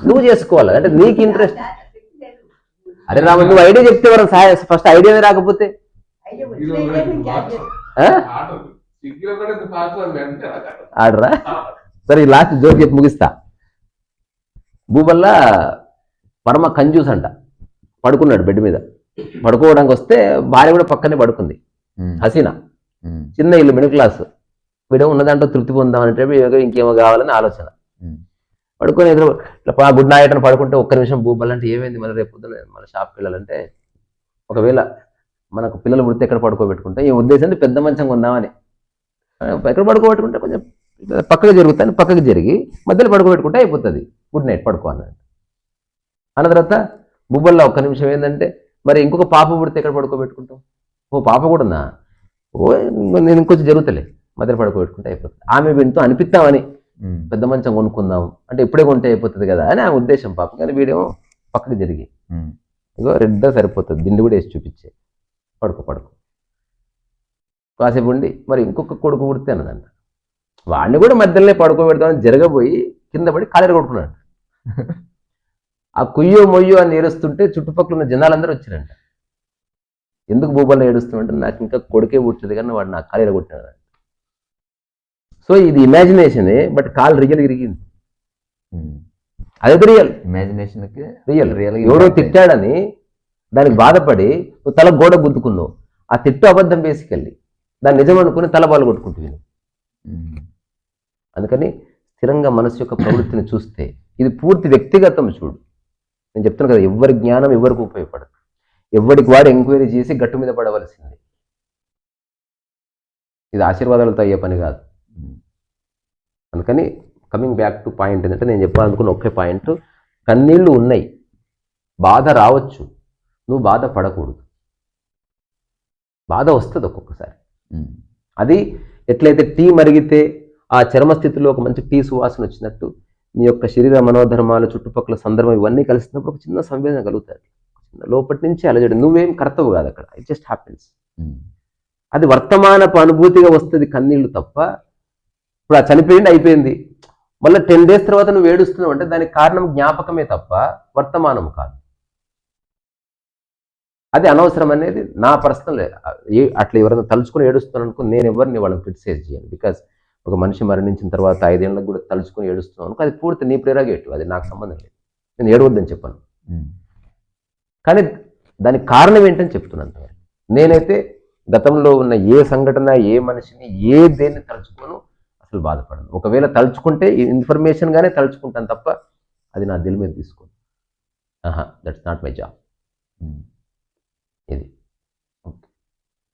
నువ్వు చేసుకోవాలి అంటే నీకు ఇంట్రెస్ట్. అరే రామ, నువ్వు ఐడియా చెప్తే వరం ఫస్ట్ ఐడియా రాకపోతే ఆడరా. సరే ఈ లాస్ట్ జోక్ చెప్పి ముగిస్తా. భూబల్లా పరమ కంజూస్ అంట, పడుకున్నాడు బెడ్ మీద. పడుకోవడానికి వస్తే భార్య కూడా పక్కనే పడుకుంది, హసీనా. చిన్న ఇల్లు, మిడిల్ క్లాస్. వీడేమో ఉన్నదాంట్లో తృప్తి పొందామంటే ఇంకేమో కావాలని ఆలోచన. పడుకొని ఎదురు గుడ్ నైట్ అని పడుకుంటే ఒక్క నిమిషం భూబల్ అంటే ఏమైంది మన రేపు పొద్దున మన షాప్కి వెళ్ళాలంటే, ఒకవేళ మనకు పిల్లలు పుడితే ఎక్కడ పడుకోబెట్టుకుంటే ఈ ఉద్దేశం పెద్ద మంచం కొందామని. ఎక్కడ పడుకోబెట్టుకుంటే కొంచెం పక్కకి జరుగుతాను, పక్కకి జరిగి మధ్యలో పడుకోబెట్టుకుంటే అయిపోతుంది, గుడ్ నైట్ పడుకో అన్నాడు. అన్న తర్వాత భూబల్లో ఒక్క నిమిషం ఏంటంటే, మరి ఇంకొక పాప పుడితే ఎక్కడ పడుకోబెట్టుకుంటాం? ఓ పాప కూడా ఉందా? ఓ నేను ఇంకొంచెం జరుగుతలే, మధ్యలో పడుకోబెట్టుకుంటే అయిపోతుంది. ఆమె వింటూ అనిపిస్తామని పెద్ద మంచం కొనుక్కుందాం అంటే ఇప్పుడే కొంటే అయిపోతుంది కదా అని ఆ ఉద్దేశం పాప. కానీ వీడేమో పక్కకి జరిగి ఇగో రెడ్గా సరిపోతుంది, దిండి కూడా వేసి చూపించే, పడుకో కాసేపు ఉండి మరి ఇంకొక కొడుకు పుడితే అన్నదంట. వాడిని కూడా మధ్యలోనే పడుకోబెడతామని జరగబోయి కింద పడి కాలేరు కొడుకున్నాడు. ఆ కుయ్యో మొయ్యో అని ఏడుస్తుంటే చుట్టుపక్కల ఉన్న జనాలందరూ వచ్చిరంట. ఎందుకు భూపాల్లో ఏడుస్తున్నాడంటే, నాకు ఇంకా కొడుకే పుట్టలేదు కానీ వాడు నాకు కాలేరు కొట్టినాడు. సో ఇది ఇమాజినేషనే, బట్ కాలు రియల్ ఇరిగింది. అదే రియల్. ఇమాజినేషన్కి రియల్ రియల్ ఎవడో తిట్టాడని దానికి బాధపడి నువ్వు తల గోడ గుద్దుకున్నావు. ఆ తిట్టు అబద్ధం బేసికల్లీ, దాన్ని నిజం అనుకుని తల బాలు కొట్టుకుంటుంది. అందుకని స్థిరంగా మనసు యొక్క ప్రవృత్తిని చూస్తే ఇది పూర్తి వ్యక్తిగతం. చూడు, నేను చెప్తాను కదా, ఎవరి జ్ఞానం ఎవరికి ఉపయోగపడదు. ఎవరికి వాడు ఎంక్వైరీ చేసి గట్టు మీద పడవలసింది. ఇది ఆశీర్వాదాలతో అయ్యే పని కాదు. అందుకని కమింగ్ బ్యాక్ టు పాయింట్ ఏంటంటే, నేను చెప్పాలనుకున్న ఒకే పాయింట్, కన్నీళ్లు ఉన్నాయి, బాధ రావచ్చు, నువ్వు బాధపడకూడదు. బాధ వస్తుంది ఒక్కొక్కసారి. అది ఎట్లయితే టీ మరిగితే ఆ చర్మస్థితిలో ఒక మంచి టీ సువాసన వచ్చినట్టు నీ యొక్క శరీర మనోధర్మాలు, చుట్టుపక్కల సందర్భం ఇవన్నీ కలిసినప్పుడు ఒక చిన్న సంవేదన కలుగుతాయి. లోపటి నుంచి అలజడి, నువ్వేం కర్తవు కాదు అక్కడ, ఇట్ జస్ట్ హ్యాపెన్స్. అది వర్తమానపు అనుభూతిగా వస్తుంది కన్నీళ్లు తప్ప. ఇప్పుడు ఆ చనిపోయింది అయిపోయింది, మళ్ళీ 10 days తర్వాత నువ్వు ఏడుస్తున్నావు అంటే దానికి కారణం జ్ఞాపకమే తప్ప వర్తమానం కాదు. అది అనవసరం అనేది నా పర్సనల్. అట్లా ఎవరైనా తలుచుకుని ఏడుస్తున్నాను అనుకో, నేను ఎవరిని వాళ్ళని క్రిటిసైజ్ చేయను. బికాజ్ ఒక మనిషి మరణించిన తర్వాత 5 ఏళ్ళకు కూడా తలుచుకుని ఏడుస్తున్నాను అనుకో, అది పూర్తి నీ ప్రేరగేటివ్, అది నాకు సంబంధం లేదు. నేను ఏడవద్దని చెప్పాను, కానీ దానికి కారణం ఏంటని చెప్తున్నాను. నేనైతే గతంలో ఉన్న ఏ సంఘటన, ఏ మనిషిని, ఏ దేన్ని తలుచుకోను, అసలు బాధపడను. ఒకవేళ తలుచుకుంటే ఇన్ఫర్మేషన్గానే తలుచుకుంటాను తప్ప అది నా దిల్ మీద తీసుకోను. That's not my job. ఇది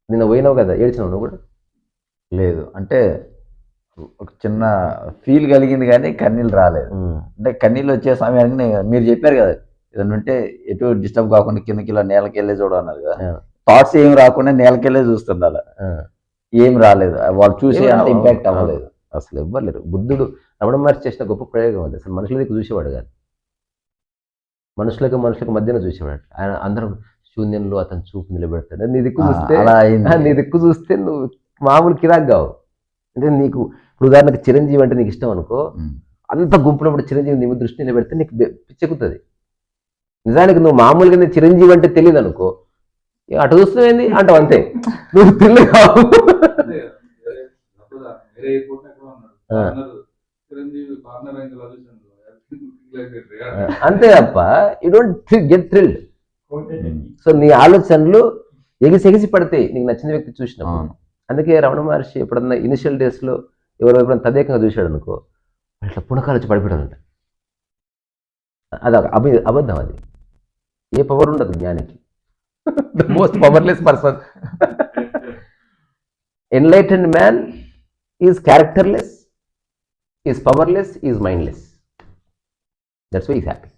నిన్న పోయినావు కదా, ఏడ్చినావు నువ్వు కూడా? లేదు, అంటే ఒక చిన్న ఫీల్ కలిగింది కానీ కన్నీళ్ళు రాలేదు. అంటే కన్నీళ్ళు వచ్చే సమయానికి మీరు చెప్పారు కదా, ఏదన్నా ఉంటే ఎటు డిస్టర్బ్ కాకుండా కిందకి ఇలా నేలకి వెళ్ళే చూడన్నారు కదా, థాట్స్ ఏం రాకుండా నేలకెళ్ళే చూస్తుండాలి. ఏం రాలేదు, వాళ్ళు చూసే అంత ఇంపాక్ట్ అవ్వలేదు. అసలు ఇవ్వలేరు. బుద్ధుడు రమణ మహర్షి చేసిన గొప్ప ప్రయోగం అది. అసలు మనుషుల దగ్గర చూసేవాడు కాదు, మనుషులకు మధ్యన చూసేవాడు. ఆయన అందరం శూన్యంలో అతను చూపు నిలబెడతాడు. నీ దిక్కు చూస్తే నీ దిక్కు చూస్తే నువ్వు మామూలు కిరాక్ కావు. అంటే నీకు ఇప్పుడు ఉదాహరణకు చిరంజీవి అంటే నీకు ఇష్టం అనుకో, అంత గుంపునప్పుడు చిరంజీవి నీ దృష్టి నిలబెడితే నీకు పిచ్చెక్కుతుంది. నిజానికి నువ్వు మామూలుగా నీ చిరంజీవి అంటే తెలియదు అనుకో, అటు చూస్తున్నావేంది అంటావు, అంతే. నువ్వు తెలియదు కావు. అంతే తప్ప you don't get thrilled. So నీ ఆలోచనలు ఎగిసి పడతాయి నీకు నచ్చిన వ్యక్తి చూసినప్పుడు. అందుకే రమణ మహర్షి ఎప్పుడన్నా ఇనిషియల్ డేస్లో ఎప్పుడైనా తదేకంగా చూశాడు అనుకో, ఇట్లా పుణకాలు వచ్చి పడిపోయాడంట. అది అబద్ధం. అది ఏ పవర్ ఉండదు జ్ఞానికి. The most powerless person. Enlightened man is characterless, is powerless, is mindless. That's why is happy.